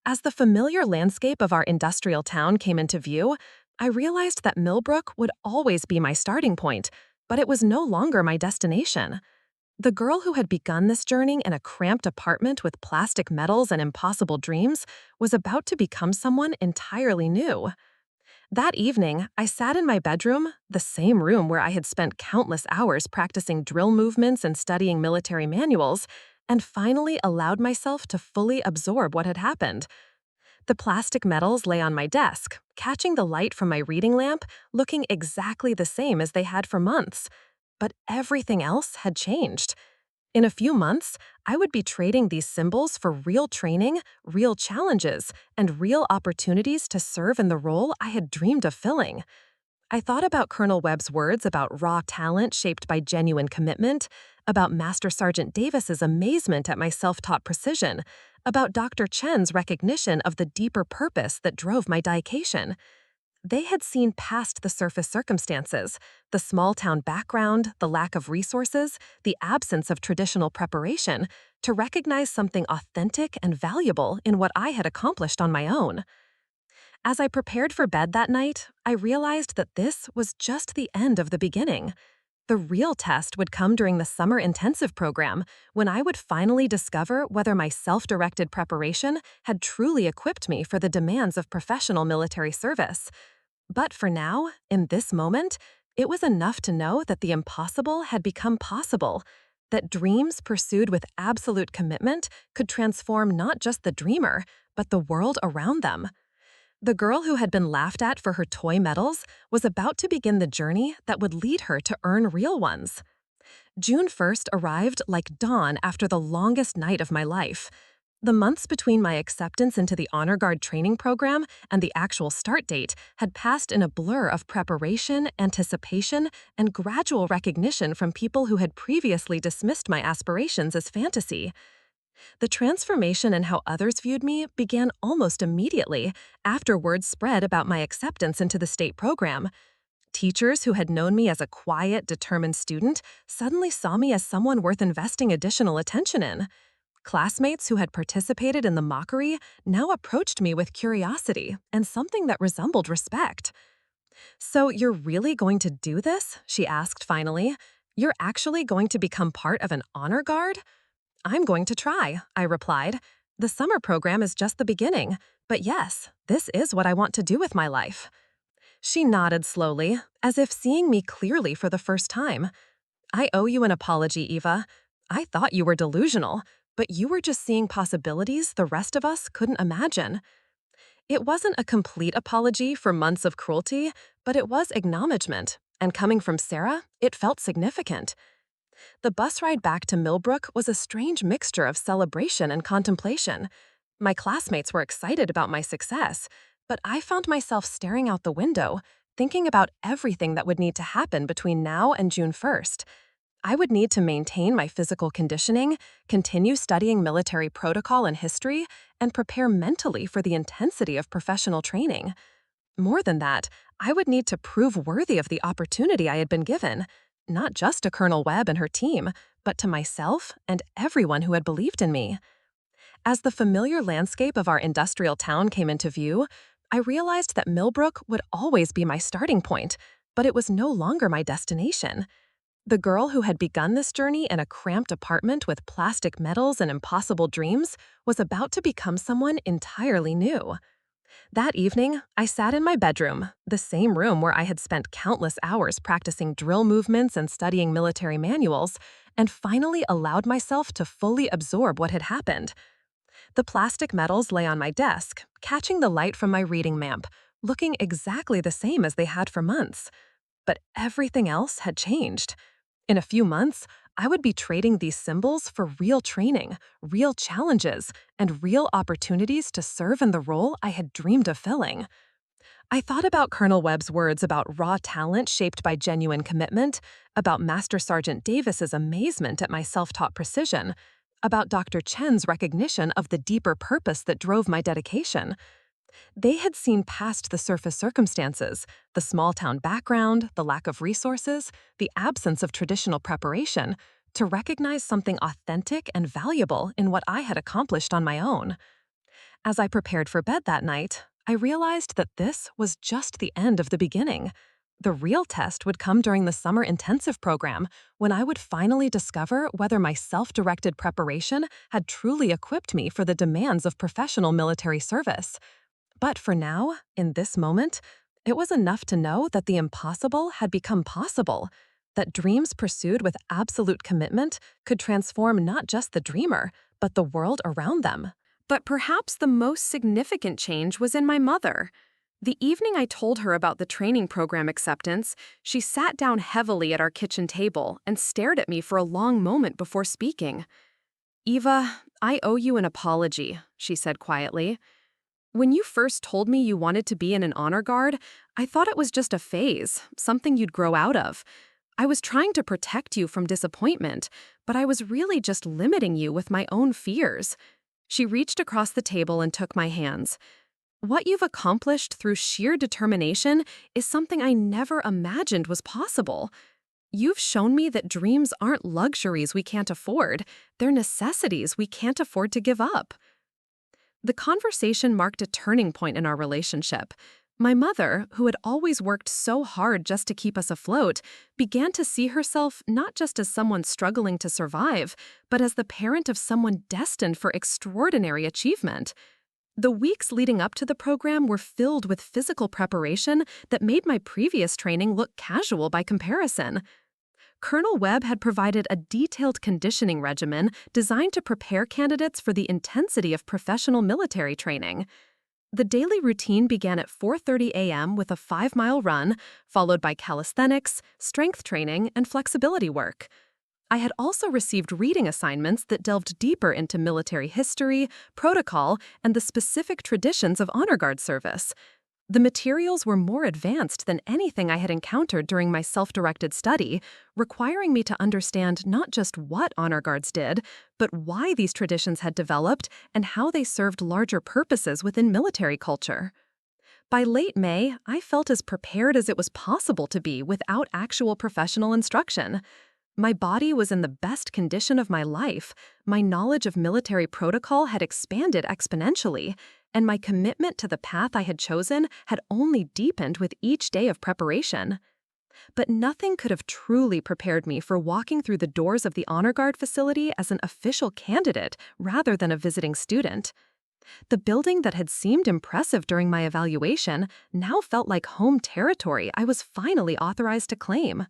As the familiar landscape of our industrial town came into view, I realized that Millbrook would always be my starting point, but it was no longer my destination. The girl who had begun this journey in a cramped apartment with plastic medals and impossible dreams was about to become someone entirely new. That evening, I sat in my bedroom, the same room where I had spent countless hours practicing drill movements and studying military manuals, and finally allowed myself to fully absorb what had happened. The plastic medals lay on my desk, catching the light from my reading lamp, looking exactly the same as they had for months. But everything else had changed. In a few months, I would be trading these symbols for real training, real challenges, and real opportunities to serve in the role I had dreamed of filling. I thought about Colonel Webb's words about raw talent shaped by genuine commitment, about Master Sergeant Davis's amazement at my self-taught precision, about Dr. Chen's recognition of the deeper purpose that drove my dedication. They had seen past the surface circumstances, the small-town background, the lack of resources, the absence of traditional preparation, to recognize something authentic and valuable in what I had accomplished on my own. As I prepared for bed that night, I realized that this was just the end of the beginning. The real test would come during the summer intensive program, when I would finally discover whether my self-directed preparation had truly equipped me for the demands of professional military service. But for now, in this moment, it was enough to know that the impossible had become possible, that dreams pursued with absolute commitment could transform not just the dreamer, but the world around them. The girl who had been laughed at for her toy medals was about to begin the journey that would lead her to earn real ones. June 1st arrived like dawn after the longest night of my life. The months between my acceptance into the Honor Guard training program and the actual start date had passed in a blur of preparation, anticipation, and gradual recognition from people who had previously dismissed my aspirations as fantasy. The transformation in how others viewed me began almost immediately after word spread about my acceptance into the state program. Teachers who had known me as a quiet, determined student suddenly saw me as someone worth investing additional attention in. Classmates who had participated in the mockery now approached me with curiosity and something that resembled respect. "So you're really going to do this?" she asked finally. "You're actually going to become part of an honor guard?" "I'm going to try," I replied. "The summer program is just the beginning, but yes, this is what I want to do with my life." She nodded slowly, as if seeing me clearly for the first time. "I owe you an apology, Eva. I thought you were delusional, but you were just seeing possibilities the rest of us couldn't imagine." It wasn't a complete apology for months of cruelty, but it was acknowledgement, and coming from Sarah, it felt significant. The bus ride back to Millbrook was a strange mixture of celebration and contemplation. My classmates were excited about my success, but I found myself staring out the window, thinking about everything that would need to happen between now and June 1st. I would need to maintain my physical conditioning, continue studying military protocol and history, and prepare mentally for the intensity of professional training. More than that, I would need to prove worthy of the opportunity I had been given, not just to Colonel Webb and her team, but to myself and everyone who had believed in me. As the familiar landscape of our industrial town came into view, I realized that Millbrook would always be my starting point, but it was no longer my destination. The girl who had begun this journey in a cramped apartment with plastic medals and impossible dreams was about to become someone entirely new. That evening, I sat in my bedroom, the same room where I had spent countless hours practicing drill movements and studying military manuals, and finally allowed myself to fully absorb what had happened. The plastic medals lay on my desk, catching the light from my reading lamp, looking exactly the same as they had for months. But everything else had changed. In a few months, I would be trading these symbols for real training, real challenges, and real opportunities to serve in the role I had dreamed of filling. I thought about Colonel Webb's words about raw talent shaped by genuine commitment, about Master Sergeant Davis's amazement at my self-taught precision, about Dr. Chen's recognition of the deeper purpose that drove my dedication. They had seen past the surface circumstances, the small-town background, the lack of resources, the absence of traditional preparation, to recognize something authentic and valuable in what I had accomplished on my own. As I prepared for bed that night, I realized that this was just the end of the beginning. The real test would come during the summer intensive program, when I would finally discover whether my self-directed preparation had truly equipped me for the demands of professional military service. But for now, in this moment, it was enough to know that the impossible had become possible, that dreams pursued with absolute commitment could transform not just the dreamer, but the world around them. But perhaps the most significant change was in my mother. The evening I told her about the training program acceptance, she sat down heavily at our kitchen table and stared at me for a long moment before speaking. "Eva, I owe you an apology," she said quietly. "When you first told me you wanted to be in an honor guard, I thought it was just a phase, something you'd grow out of. I was trying to protect you from disappointment, but I was really just limiting you with my own fears." She reached across the table and took my hands. "What you've accomplished through sheer determination is something I never imagined was possible. You've shown me that dreams aren't luxuries we can't afford, they're necessities we can't afford to give up." The conversation marked a turning point in our relationship. My mother, who had always worked so hard just to keep us afloat, began to see herself not just as someone struggling to survive, but as the parent of someone destined for extraordinary achievement. The weeks leading up to the program were filled with physical preparation that made my previous training look casual by comparison. Colonel Webb had provided a detailed conditioning regimen designed to prepare candidates for the intensity of professional military training. The daily routine began at 4:30 a.m. with a 5-mile run, followed by calisthenics, strength training, and flexibility work. I had also received reading assignments that delved deeper into military history, protocol, and the specific traditions of honor guard service. The materials were more advanced than anything I had encountered during my self-directed study, requiring me to understand not just what honor guards did, but why these traditions had developed and how they served larger purposes within military culture. By late May, I felt as prepared as it was possible to be without actual professional instruction. My body was in the best condition of my life, my knowledge of military protocol had expanded exponentially, and my commitment to the path I had chosen had only deepened with each day of preparation. But nothing could have truly prepared me for walking through the doors of the Honor Guard facility as an official candidate rather than a visiting student. The building that had seemed impressive during my evaluation now felt like home territory I was finally authorized to claim.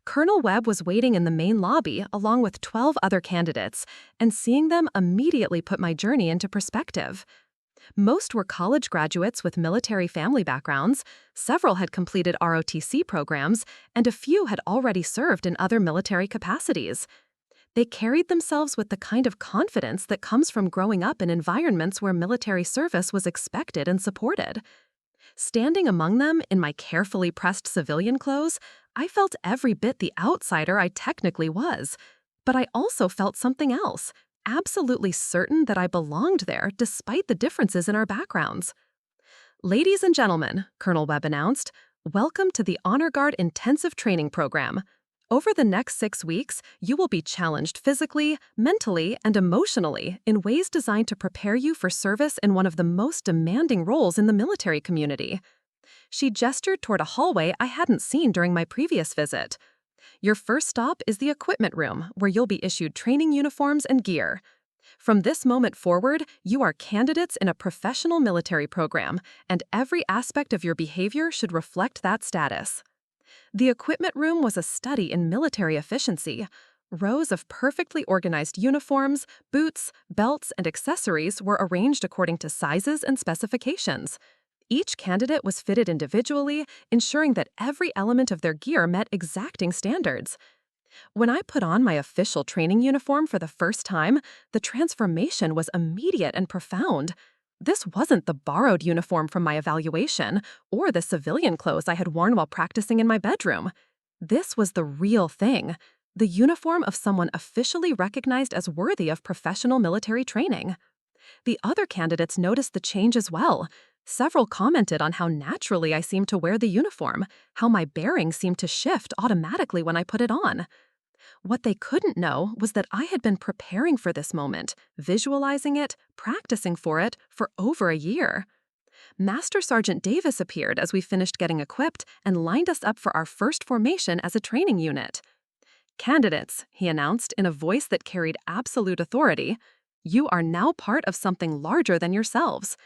Colonel Webb was waiting in the main lobby along with 12 other candidates, and seeing them immediately put my journey into perspective. Most were college graduates with military family backgrounds, several had completed ROTC programs, and a few had already served in other military capacities. They carried themselves with the kind of confidence that comes from growing up in environments where military service was expected and supported. Standing among them in my carefully pressed civilian clothes, I felt every bit the outsider I technically was. But I also felt something else, absolutely certain that I belonged there despite the differences in our backgrounds. "Ladies and gentlemen," Colonel Webb announced, "welcome to the Honor Guard Intensive Training Program. Over the next 6 weeks, you will be challenged physically, mentally, and emotionally in ways designed to prepare you for service in one of the most demanding roles in the military community." She gestured toward a hallway I hadn't seen during my previous visit. "Your first stop is the equipment room, where you'll be issued training uniforms and gear. From this moment forward, you are candidates in a professional military program, and every aspect of your behavior should reflect that status." The equipment room was a study in military efficiency. Rows of perfectly organized uniforms, boots, belts, and accessories were arranged according to sizes and specifications. Each candidate was fitted individually, ensuring that every element of their gear met exacting standards. When I put on my official training uniform for the first time, the transformation was immediate and profound. This wasn't the borrowed uniform from my evaluation or the civilian clothes I had worn while practicing in my bedroom. This was the real thing, the uniform of someone officially recognized as worthy of professional military training. The other candidates noticed the change as well. Several commented on how naturally I seemed to wear the uniform, how my bearing seemed to shift automatically when I put it on. What they couldn't know was that I had been preparing for this moment, visualizing it, practicing for it, for over a year. Master Sergeant Davis appeared as we finished getting equipped and lined us up for our first formation as a training unit. "Candidates," he announced in a voice that carried absolute authority, "you are now part of something larger than yourselves.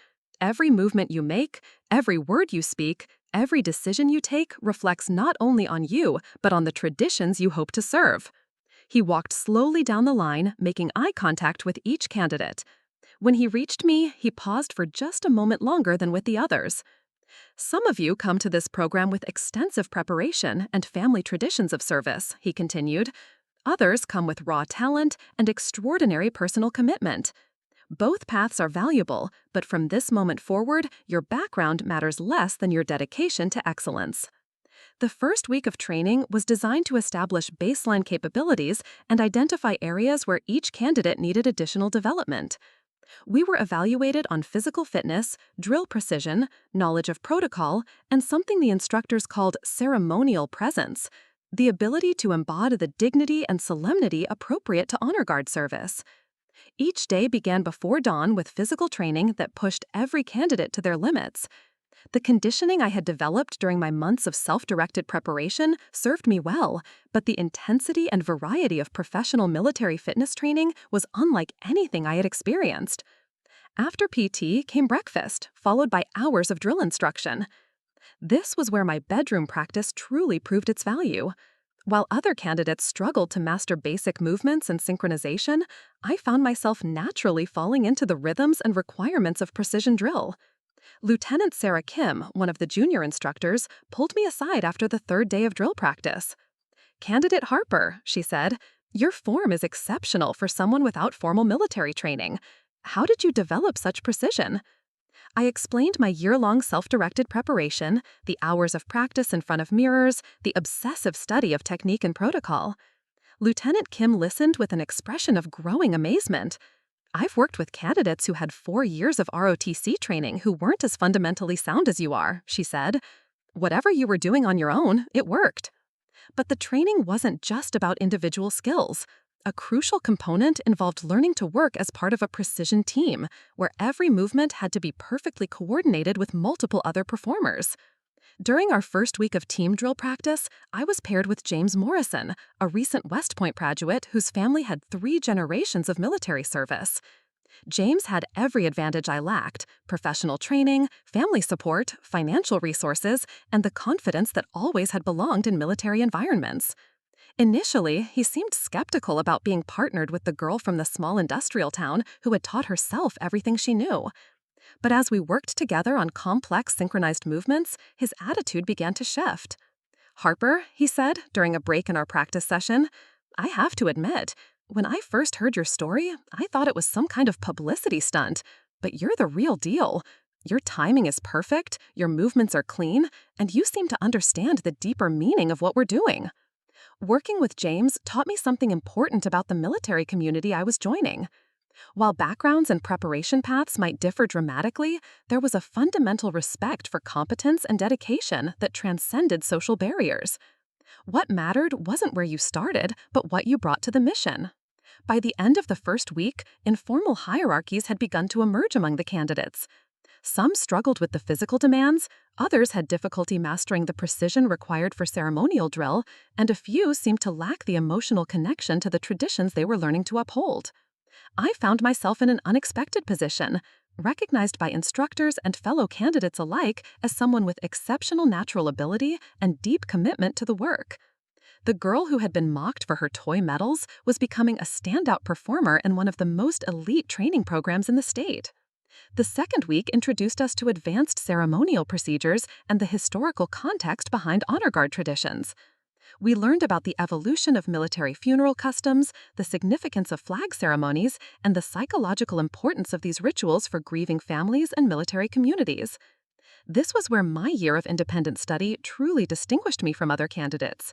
Every movement you make, every word you speak, every decision you take reflects not only on you, but on the traditions you hope to serve." He walked slowly down the line, making eye contact with each candidate. When he reached me, he paused for just a moment longer than with the others. "Some of you come to this program with extensive preparation and family traditions of service," he continued. "Others come with raw talent and extraordinary personal commitment. Both paths are valuable, but from this moment forward, your background matters less than your dedication to excellence." The first week of training was designed to establish baseline capabilities and identify areas where each candidate needed additional development. We were evaluated on physical fitness, drill precision, knowledge of protocol, and something the instructors called ceremonial presence, the ability to embody the dignity and solemnity appropriate to honor guard service. Each day began before dawn with physical training that pushed every candidate to their limits. The conditioning I had developed during my months of self-directed preparation served me well, but the intensity and variety of professional military fitness training was unlike anything I had experienced. After PT came breakfast, followed by hours of drill instruction. This was where my bedroom practice truly proved its value. While other candidates struggled to master basic movements and synchronization, I found myself naturally falling into the rhythms and requirements of precision drill. Lieutenant Sarah Kim, one of the junior instructors, pulled me aside after the third day of drill practice. "Candidate Harper," she said, "your form is exceptional for someone without formal military training. How did you develop such precision?" I explained my year-long self-directed preparation, the hours of practice in front of mirrors, the obsessive study of technique and protocol. Lieutenant Kim listened with an expression of growing amazement. "I've worked with candidates who had 4 years of ROTC training who weren't as fundamentally sound as you are," she said. "Whatever you were doing on your own, it worked." But the training wasn't just about individual skills. A crucial component involved learning to work as part of a precision team, where every movement had to be perfectly coordinated with multiple other performers. During our first week of team drill practice, I was paired with James Morrison, a recent West Point graduate whose family had 3 generations of military service. James had every advantage I lacked: professional training, family support, financial resources, and the confidence that always had belonged in military environments. Initially, he seemed skeptical about being partnered with the girl from the small industrial town who had taught herself everything she knew. But as we worked together on complex synchronized movements, his attitude began to shift. "Harper," he said during a break in our practice session, "I have to admit, when I first heard your story, I thought it was some kind of publicity stunt, but you're the real deal. Your timing is perfect, your movements are clean, and you seem to understand the deeper meaning of what we're doing. Working with James taught me something important about the military community I was joining. While backgrounds and preparation paths might differ dramatically, there was a fundamental respect for competence and dedication that transcended social barriers. What mattered wasn't where you started, but what you brought to the mission. By the end of the first week, informal hierarchies had begun to emerge among the candidates. Some struggled with the physical demands, others had difficulty mastering the precision required for ceremonial drill, and a few seemed to lack the emotional connection to the traditions they were learning to uphold. I found myself in an unexpected position, recognized by instructors and fellow candidates alike as someone with exceptional natural ability and deep commitment to the work. The girl who had been mocked for her toy medals was becoming a standout performer in one of the most elite training programs in the state. The second week introduced us to advanced ceremonial procedures and the historical context behind honor guard traditions. We learned about the evolution of military funeral customs, the significance of flag ceremonies, and the psychological importance of these rituals for grieving families and military communities. This was where my year of independent study truly distinguished me from other candidates.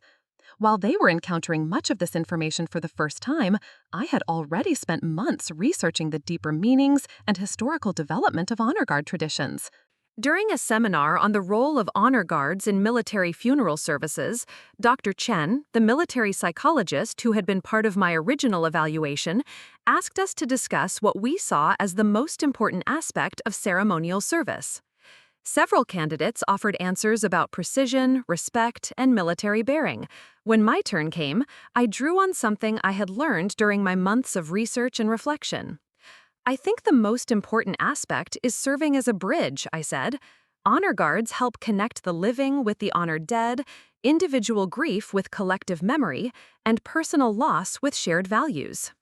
While they were encountering much of this information for the first time, I had already spent months researching the deeper meanings and historical development of honor guard traditions. During a seminar on the role of honor guards in military funeral services, Dr. Chen, the military psychologist who had been part of my original evaluation, asked us to discuss what we saw as the most important aspect of ceremonial service. Several candidates offered answers about precision, respect, and military bearing. When my turn came, I drew on something I had learned during my months of research and reflection. I think the most important aspect is serving as a bridge, I said. Honor guards help connect the living with the honored dead, individual grief with collective memory, and personal loss with shared values.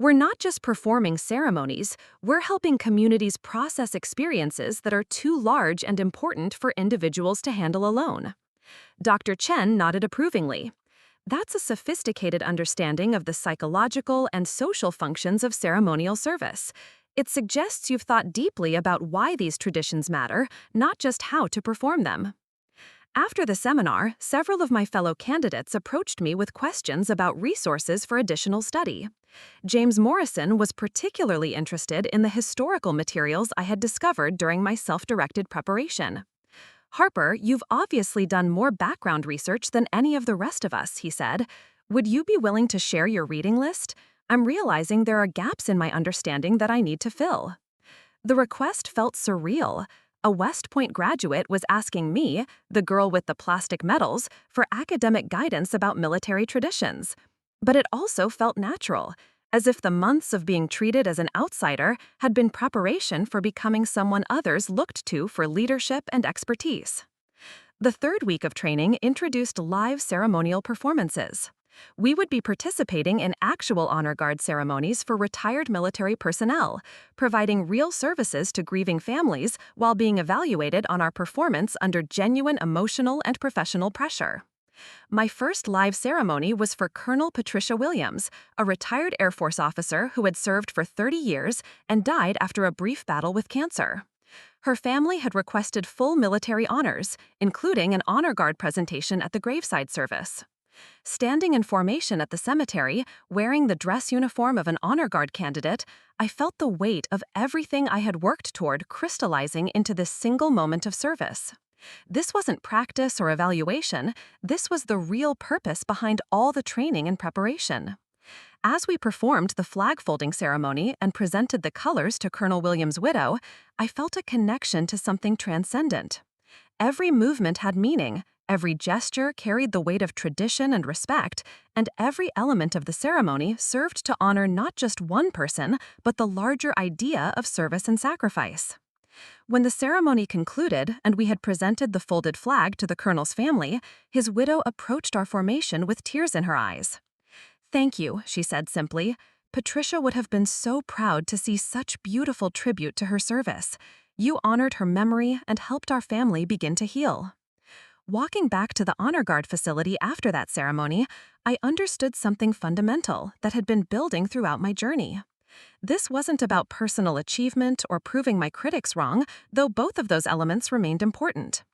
We're not just performing ceremonies, we're helping communities process experiences that are too large and important for individuals to handle alone. Dr. Chen nodded approvingly. That's a sophisticated understanding of the psychological and social functions of ceremonial service. It suggests you've thought deeply about why these traditions matter, not just how to perform them. After the seminar, several of my fellow candidates approached me with questions about resources for additional study. James Morrison was particularly interested in the historical materials I had discovered during my self-directed preparation. "Harper, you've obviously done more background research than any of the rest of us," he said. "Would you be willing to share your reading list? I'm realizing there are gaps in my understanding that I need to fill." The request felt surreal. A West Point graduate was asking me, the girl with the plastic medals, for academic guidance about military traditions. But it also felt natural, as if the months of being treated as an outsider had been preparation for becoming someone others looked to for leadership and expertise. The third week of training introduced live ceremonial performances. We would be participating in actual honor guard ceremonies for retired military personnel, providing real services to grieving families while being evaluated on our performance under genuine emotional and professional pressure. My first live ceremony was for Colonel Patricia Williams, a retired Air Force officer who had served for 30 years and died after a brief battle with cancer. Her family had requested full military honors, including an honor guard presentation at the graveside service. Standing in formation at the cemetery, wearing the dress uniform of an honor guard candidate, I felt the weight of everything I had worked toward crystallizing into this single moment of service. This wasn't practice or evaluation, this was the real purpose behind all the training and preparation. As we performed the flag folding ceremony and presented the colors to Colonel Williams' widow, I felt a connection to something transcendent. Every movement had meaning, every gesture carried the weight of tradition and respect, and every element of the ceremony served to honor not just one person, but the larger idea of service and sacrifice. When the ceremony concluded and we had presented the folded flag to the colonel's family, his widow approached our formation with tears in her eyes. "Thank you," she said simply. "Patricia would have been so proud to see such beautiful tribute to her service. You honored her memory and helped our family begin to heal." Walking back to the honor guard facility after that ceremony, I understood something fundamental that had been building throughout my journey. This wasn't about personal achievement or proving my critics wrong, though both of those elements remained important.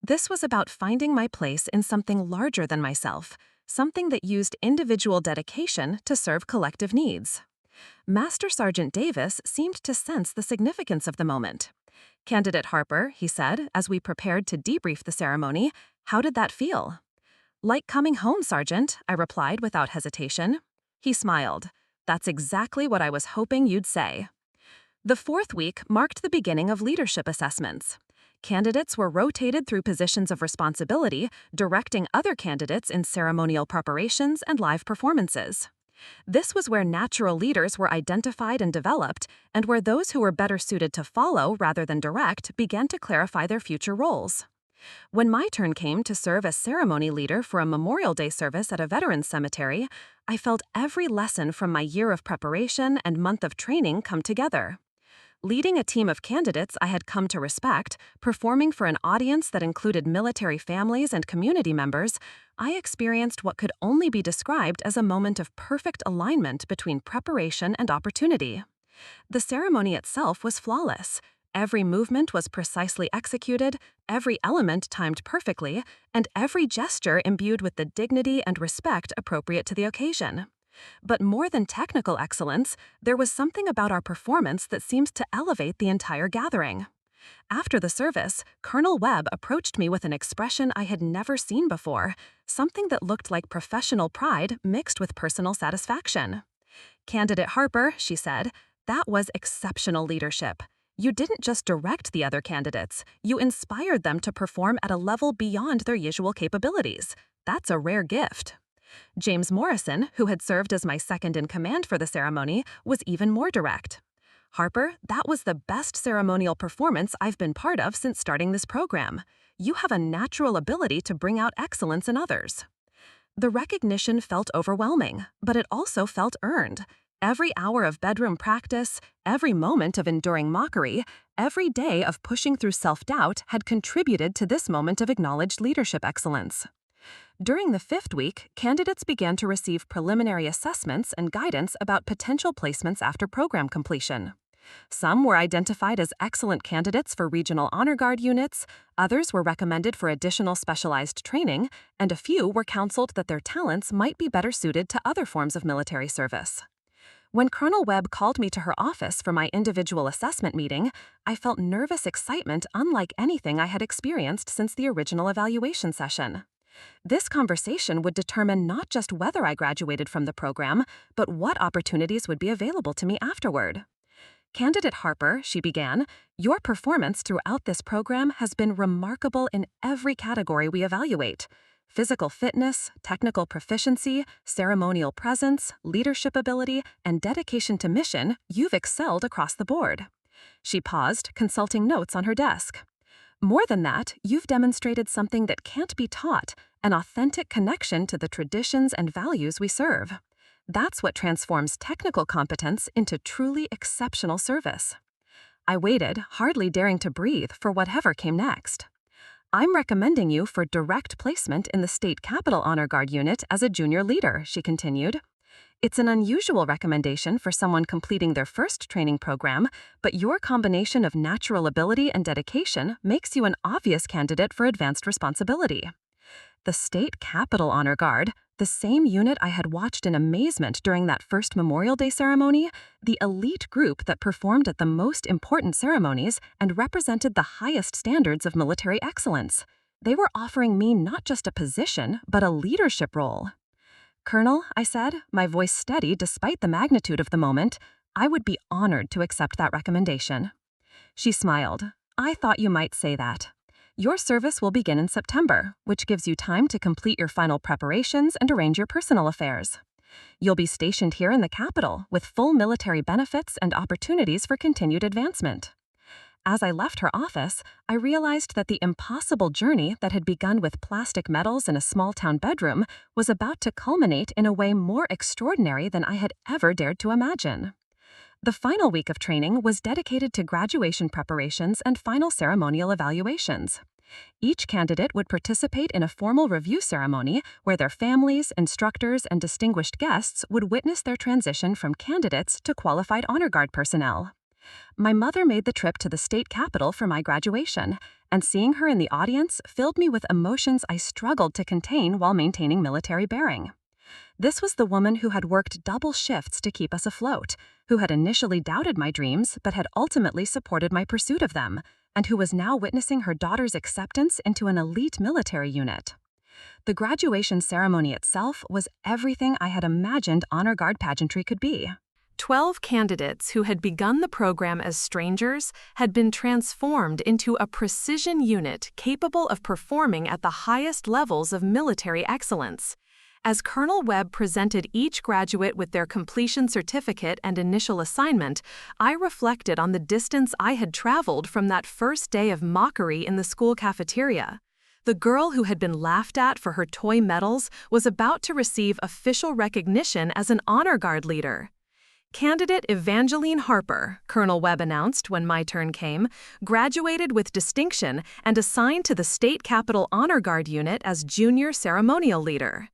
This was about finding my place in something larger than myself, something that used individual dedication to serve collective needs. Master Sergeant Davis seemed to sense the significance of the moment. "Candidate Harper," he said, as we prepared to debrief the ceremony, "how did that feel?" "Like coming home, Sergeant," I replied without hesitation. He smiled. "That's exactly what I was hoping you'd say." The fourth week marked the beginning of leadership assessments. Candidates were rotated through positions of responsibility, directing other candidates in ceremonial preparations and live performances. This was where natural leaders were identified and developed, and where those who were better suited to follow rather than direct began to clarify their future roles. When my turn came to serve as ceremony leader for a Memorial Day service at a veterans cemetery, I felt every lesson from my year of preparation and month of training come together. Leading a team of candidates I had come to respect, performing for an audience that included military families and community members, I experienced what could only be described as a moment of perfect alignment between preparation and opportunity. The ceremony itself was flawless. Every movement was precisely executed, every element timed perfectly, and every gesture imbued with the dignity and respect appropriate to the occasion. But more than technical excellence, there was something about our performance that seemed to elevate the entire gathering. After the service, Colonel Webb approached me with an expression I had never seen before, something that looked like professional pride mixed with personal satisfaction. "Candidate Harper," she said, "that was exceptional leadership. You didn't just direct the other candidates, you inspired them to perform at a level beyond their usual capabilities. That's a rare gift." James Morrison, who had served as my second-in-command for the ceremony, was even more direct. "Harper, that was the best ceremonial performance I've been part of since starting this program. You have a natural ability to bring out excellence in others." The recognition felt overwhelming, but it also felt earned. Every hour of bedroom practice, every moment of enduring mockery, every day of pushing through self-doubt had contributed to this moment of acknowledged leadership excellence. During the fifth week, candidates began to receive preliminary assessments and guidance about potential placements after program completion. Some were identified as excellent candidates for regional honor guard units, others were recommended for additional specialized training, and a few were counseled that their talents might be better suited to other forms of military service. When Colonel Webb called me to her office for my individual assessment meeting, I felt nervous excitement unlike anything I had experienced since the original evaluation session. This conversation would determine not just whether I graduated from the program, but what opportunities would be available to me afterward. "Candidate Harper," she began, "your performance throughout this program has been remarkable in every category we evaluate. Physical fitness, technical proficiency, ceremonial presence, leadership ability, and dedication to mission, you've excelled across the board." She paused, consulting notes on her desk. "More than that, you've demonstrated something that can't be taught, an authentic connection to the traditions and values we serve. That's what transforms technical competence into truly exceptional service." I waited, hardly daring to breathe, for whatever came next. "I'm recommending you for direct placement in the State Capitol Honor Guard unit as a junior leader," she continued. "It's an unusual recommendation for someone completing their first training program, but your combination of natural ability and dedication makes you an obvious candidate for advanced responsibility." The State Capitol Honor Guard, the same unit I had watched in amazement during that first Memorial Day ceremony, the elite group that performed at the most important ceremonies and represented the highest standards of military excellence. They were offering me not just a position, but a leadership role. "Colonel," I said, my voice steady despite the magnitude of the moment, "I would be honored to accept that recommendation." She smiled. "I thought you might say that. Your service will begin in September, which gives you time to complete your final preparations and arrange your personal affairs. You'll be stationed here in the Capitol with full military benefits and opportunities for continued advancement." As I left her office, I realized that the impossible journey that had begun with plastic medals in a small-town bedroom was about to culminate in a way more extraordinary than I had ever dared to imagine. The final week of training was dedicated to graduation preparations and final ceremonial evaluations. Each candidate would participate in a formal review ceremony where their families, instructors, and distinguished guests would witness their transition from candidates to qualified honor guard personnel. My mother made the trip to the state capitol for my graduation, and seeing her in the audience filled me with emotions I struggled to contain while maintaining military bearing. This was the woman who had worked double shifts to keep us afloat, who had initially doubted my dreams but had ultimately supported my pursuit of them, and who was now witnessing her daughter's acceptance into an elite military unit. The graduation ceremony itself was everything I had imagined honor guard pageantry could be. 12 candidates who had begun the program as strangers had been transformed into a precision unit capable of performing at the highest levels of military excellence. As Colonel Webb presented each graduate with their completion certificate and initial assignment, I reflected on the distance I had traveled from that first day of mockery in the school cafeteria. The girl who had been laughed at for her toy medals was about to receive official recognition as an honor guard leader. Candidate Evangeline Harper, Colonel Webb announced when my turn came, graduated with distinction and assigned to the State Capitol Honor Guard Unit as junior ceremonial leader.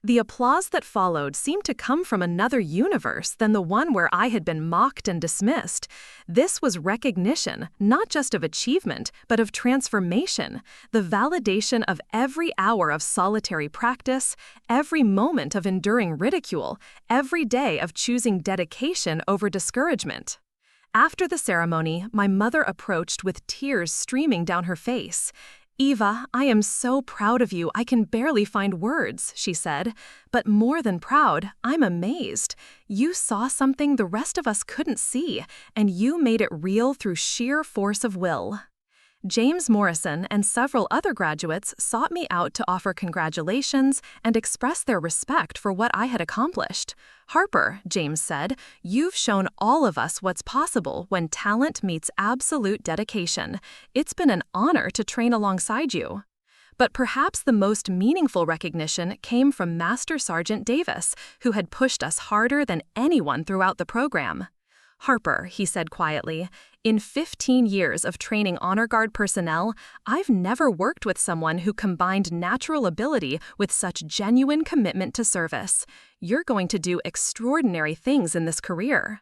The applause that followed seemed to come from another universe than the one where I had been mocked and dismissed. This was recognition, not just of achievement, but of transformation, the validation of every hour of solitary practice, every moment of enduring ridicule, every day of choosing dedication over discouragement. After the ceremony, my mother approached with tears streaming down her face. "Eva, I am so proud of you, I can barely find words," she said. "But more than proud, I'm amazed. You saw something the rest of us couldn't see, and you made it real through sheer force of will." James Morrison and several other graduates sought me out to offer congratulations and express their respect for what I had accomplished. "Harper," James said, "you've shown all of us what's possible when talent meets absolute dedication. It's been an honor to train alongside you." But perhaps the most meaningful recognition came from Master Sergeant Davis, who had pushed us harder than anyone throughout the program. "Harper," he said quietly, "in 15 years of training honor guard personnel, I've never worked with someone who combined natural ability with such genuine commitment to service. You're going to do extraordinary things in this career."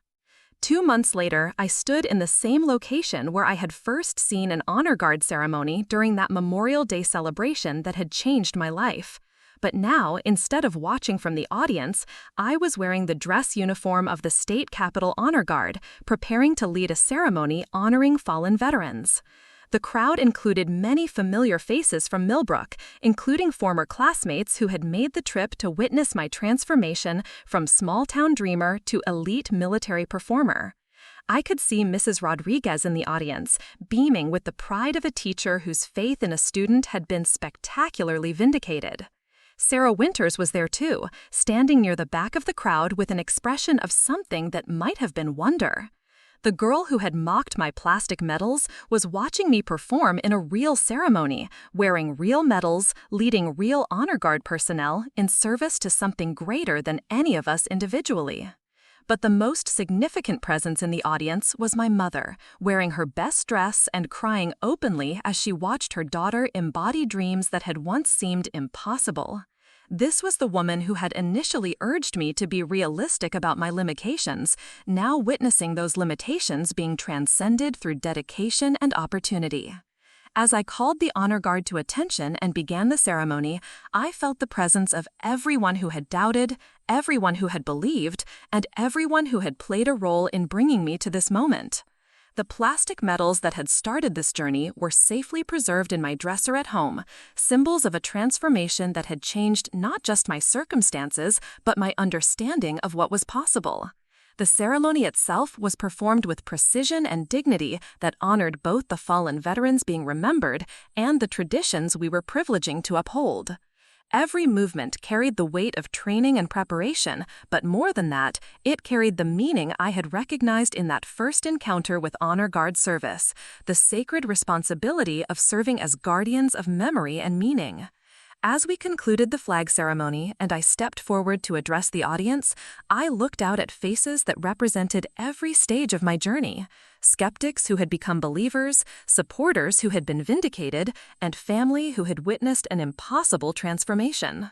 2 months later, I stood in the same location where I had first seen an honor guard ceremony during that Memorial Day celebration that had changed my life. But now, instead of watching from the audience, I was wearing the dress uniform of the State Capitol Honor Guard, preparing to lead a ceremony honoring fallen veterans. The crowd included many familiar faces from Millbrook, including former classmates who had made the trip to witness my transformation from small-town dreamer to elite military performer. I could see Mrs. Rodriguez in the audience, beaming with the pride of a teacher whose faith in a student had been spectacularly vindicated. Sarah Winters was there too, standing near the back of the crowd with an expression of something that might have been wonder. The girl who had mocked my plastic medals was watching me perform in a real ceremony, wearing real medals, leading real honor guard personnel in service to something greater than any of us individually. But the most significant presence in the audience was my mother, wearing her best dress and crying openly as she watched her daughter embody dreams that had once seemed impossible. This was the woman who had initially urged me to be realistic about my limitations, now witnessing those limitations being transcended through dedication and opportunity. As I called the honor guard to attention and began the ceremony, I felt the presence of everyone who had doubted, everyone who had believed, and everyone who had played a role in bringing me to this moment. The plastic medals that had started this journey were safely preserved in my dresser at home, symbols of a transformation that had changed not just my circumstances, but my understanding of what was possible. The ceremony itself was performed with precision and dignity that honored both the fallen veterans being remembered and the traditions we were privileging to uphold. Every movement carried the weight of training and preparation, but more than that, it carried the meaning I had recognized in that first encounter with honor guard service, the sacred responsibility of serving as guardians of memory and meaning. As we concluded the flag ceremony and I stepped forward to address the audience, I looked out at faces that represented every stage of my journey. Skeptics who had become believers, supporters who had been vindicated, and family who had witnessed an impossible transformation.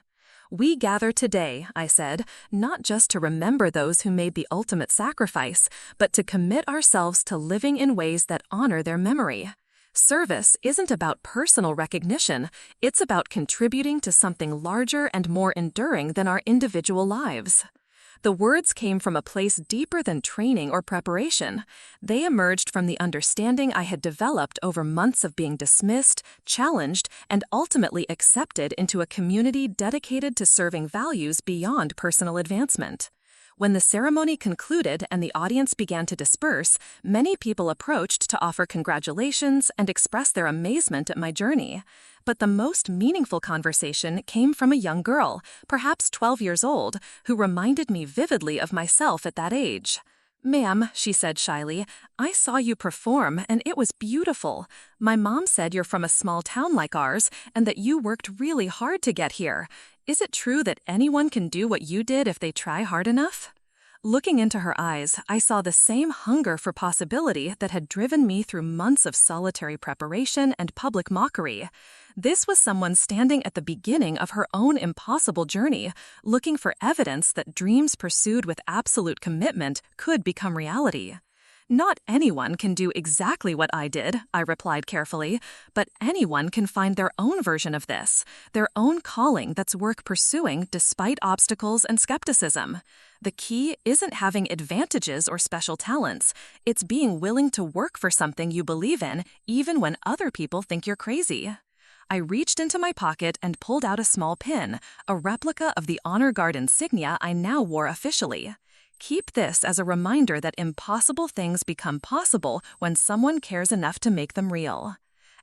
"We gather today," I said, "not just to remember those who made the ultimate sacrifice, but to commit ourselves to living in ways that honor their memory. Service isn't about personal recognition, it's about contributing to something larger and more enduring than our individual lives." The words came from a place deeper than training or preparation. They emerged from the understanding I had developed over months of being dismissed, challenged, and ultimately accepted into a community dedicated to serving values beyond personal advancement. When the ceremony concluded and the audience began to disperse, many people approached to offer congratulations and express their amazement at my journey. But the most meaningful conversation came from a young girl, perhaps 12 years old, who reminded me vividly of myself at that age. "Ma'am," she said shyly, "I saw you perform and it was beautiful. My mom said you're from a small town like ours and that you worked really hard to get here. Is it true that anyone can do what you did if they try hard enough?" Looking into her eyes, I saw the same hunger for possibility that had driven me through months of solitary preparation and public mockery. This was someone standing at the beginning of her own impossible journey, looking for evidence that dreams pursued with absolute commitment could become reality. "Not anyone can do exactly what I did," I replied carefully, "but anyone can find their own version of this, their own calling that's worth pursuing despite obstacles and skepticism. The key isn't having advantages or special talents, it's being willing to work for something you believe in, even when other people think you're crazy." I reached into my pocket and pulled out a small pin, a replica of the Honor Guard insignia I now wore officially. "Keep this as a reminder that impossible things become possible when someone cares enough to make them real."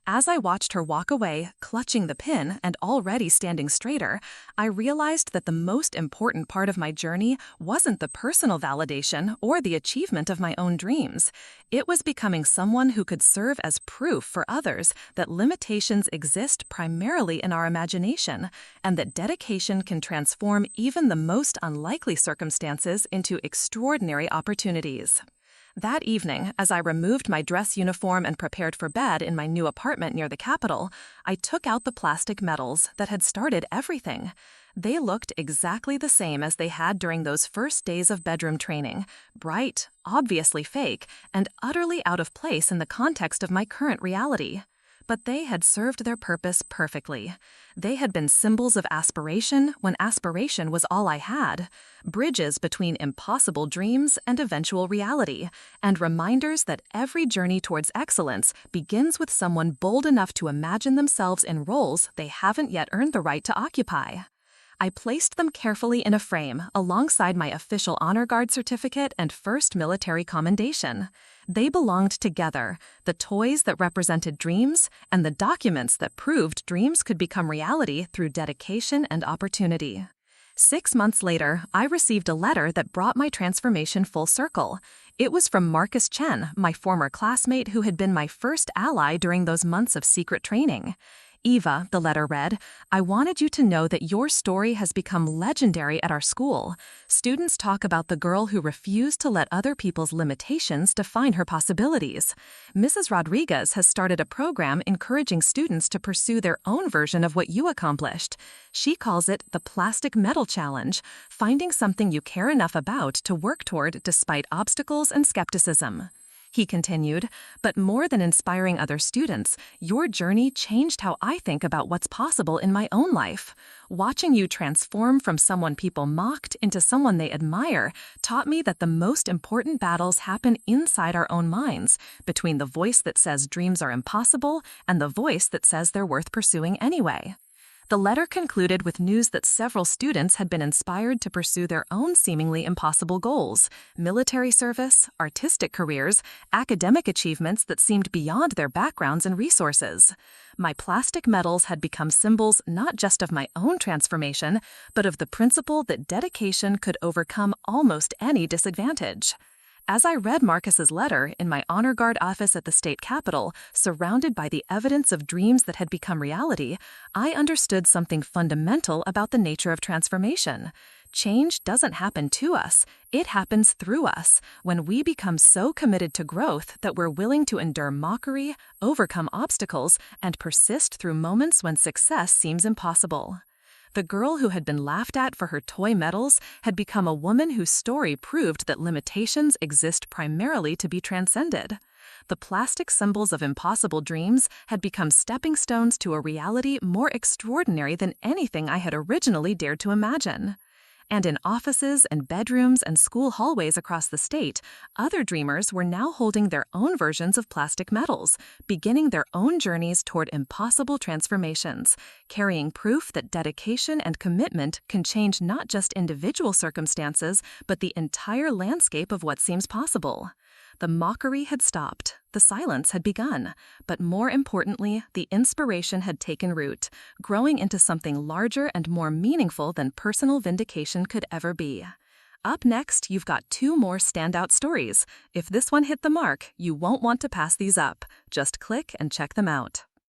As I watched her walk away, clutching the pin and already standing straighter, I realized that the most important part of my journey wasn't the personal validation or the achievement of my own dreams. It was becoming someone who could serve as proof for others that limitations exist primarily in our imagination, and that dedication can transform even the most unlikely circumstances into extraordinary opportunities. That evening, as I removed my dress uniform and prepared for bed in my new apartment near the Capitol, I took out the plastic medals that had started everything. They looked exactly the same as they had during those first days of bedroom training, bright, obviously fake, and utterly out of place in the context of my current reality. But they had served their purpose perfectly. They had been symbols of aspiration when aspiration was all I had, bridges between impossible dreams and eventual reality, and reminders that every journey towards excellence begins with someone bold enough to imagine themselves in roles they haven't yet earned the right to occupy. I placed them carefully in a frame alongside my official Honor Guard certificate and first military commendation. They belonged together, the toys that represented dreams and the documents that proved dreams could become reality through dedication and opportunity. 6 months later, I received a letter that brought my transformation full circle. It was from Marcus Chen, my former classmate who had been my first ally during those months of secret training. "Eva," the letter read, "I wanted you to know that your story has become legendary at our school. Students talk about the girl who refused to let other people's limitations define her possibilities. Mrs. Rodriguez has started a program encouraging students to pursue their own version of what you accomplished. She calls it the Plastic Metal Challenge, finding something you care enough about to work toward despite obstacles and skepticism." He continued, "But more than inspiring other students, your journey changed how I think about what's possible in my own life. Watching you transform from someone people mocked into someone they admire taught me that the most important battles happen inside our own minds, between the voice that says dreams are impossible and the voice that says they're worth pursuing anyway." The letter concluded with news that several students had been inspired to pursue their own seemingly impossible goals: military service, artistic careers, academic achievements that seemed beyond their backgrounds and resources. My plastic medals had become symbols not just of my own transformation, but of the principle that dedication could overcome almost any disadvantage. As I read Marcus's letter in my honor guard office at the state capitol, surrounded by the evidence of dreams that had become reality, I understood something fundamental about the nature of transformation. Change doesn't happen to us, it happens through us, when we become so committed to growth that we're willing to endure mockery, overcome obstacles, and persist through moments when success seems impossible. The girl who had been laughed at for her toy medals had become a woman whose story proved that limitations exist primarily to be transcended. The plastic symbols of impossible dreams had become stepping stones to a reality more extraordinary than anything I had originally dared to imagine. And in offices and bedrooms and school hallways across the state, other dreamers were now holding their own versions of plastic medals, beginning their own journeys toward impossible transformations, carrying proof that dedication and commitment can change not just individual circumstances, but the entire landscape of what seems possible. The mockery had stopped, the silence had begun, but more importantly, the inspiration had taken root, growing into something larger and more meaningful than personal vindication could ever be. Up next, you've got 2 more standout stories. If this one hit the mark, you won't want to pass these up. Just click and check them out.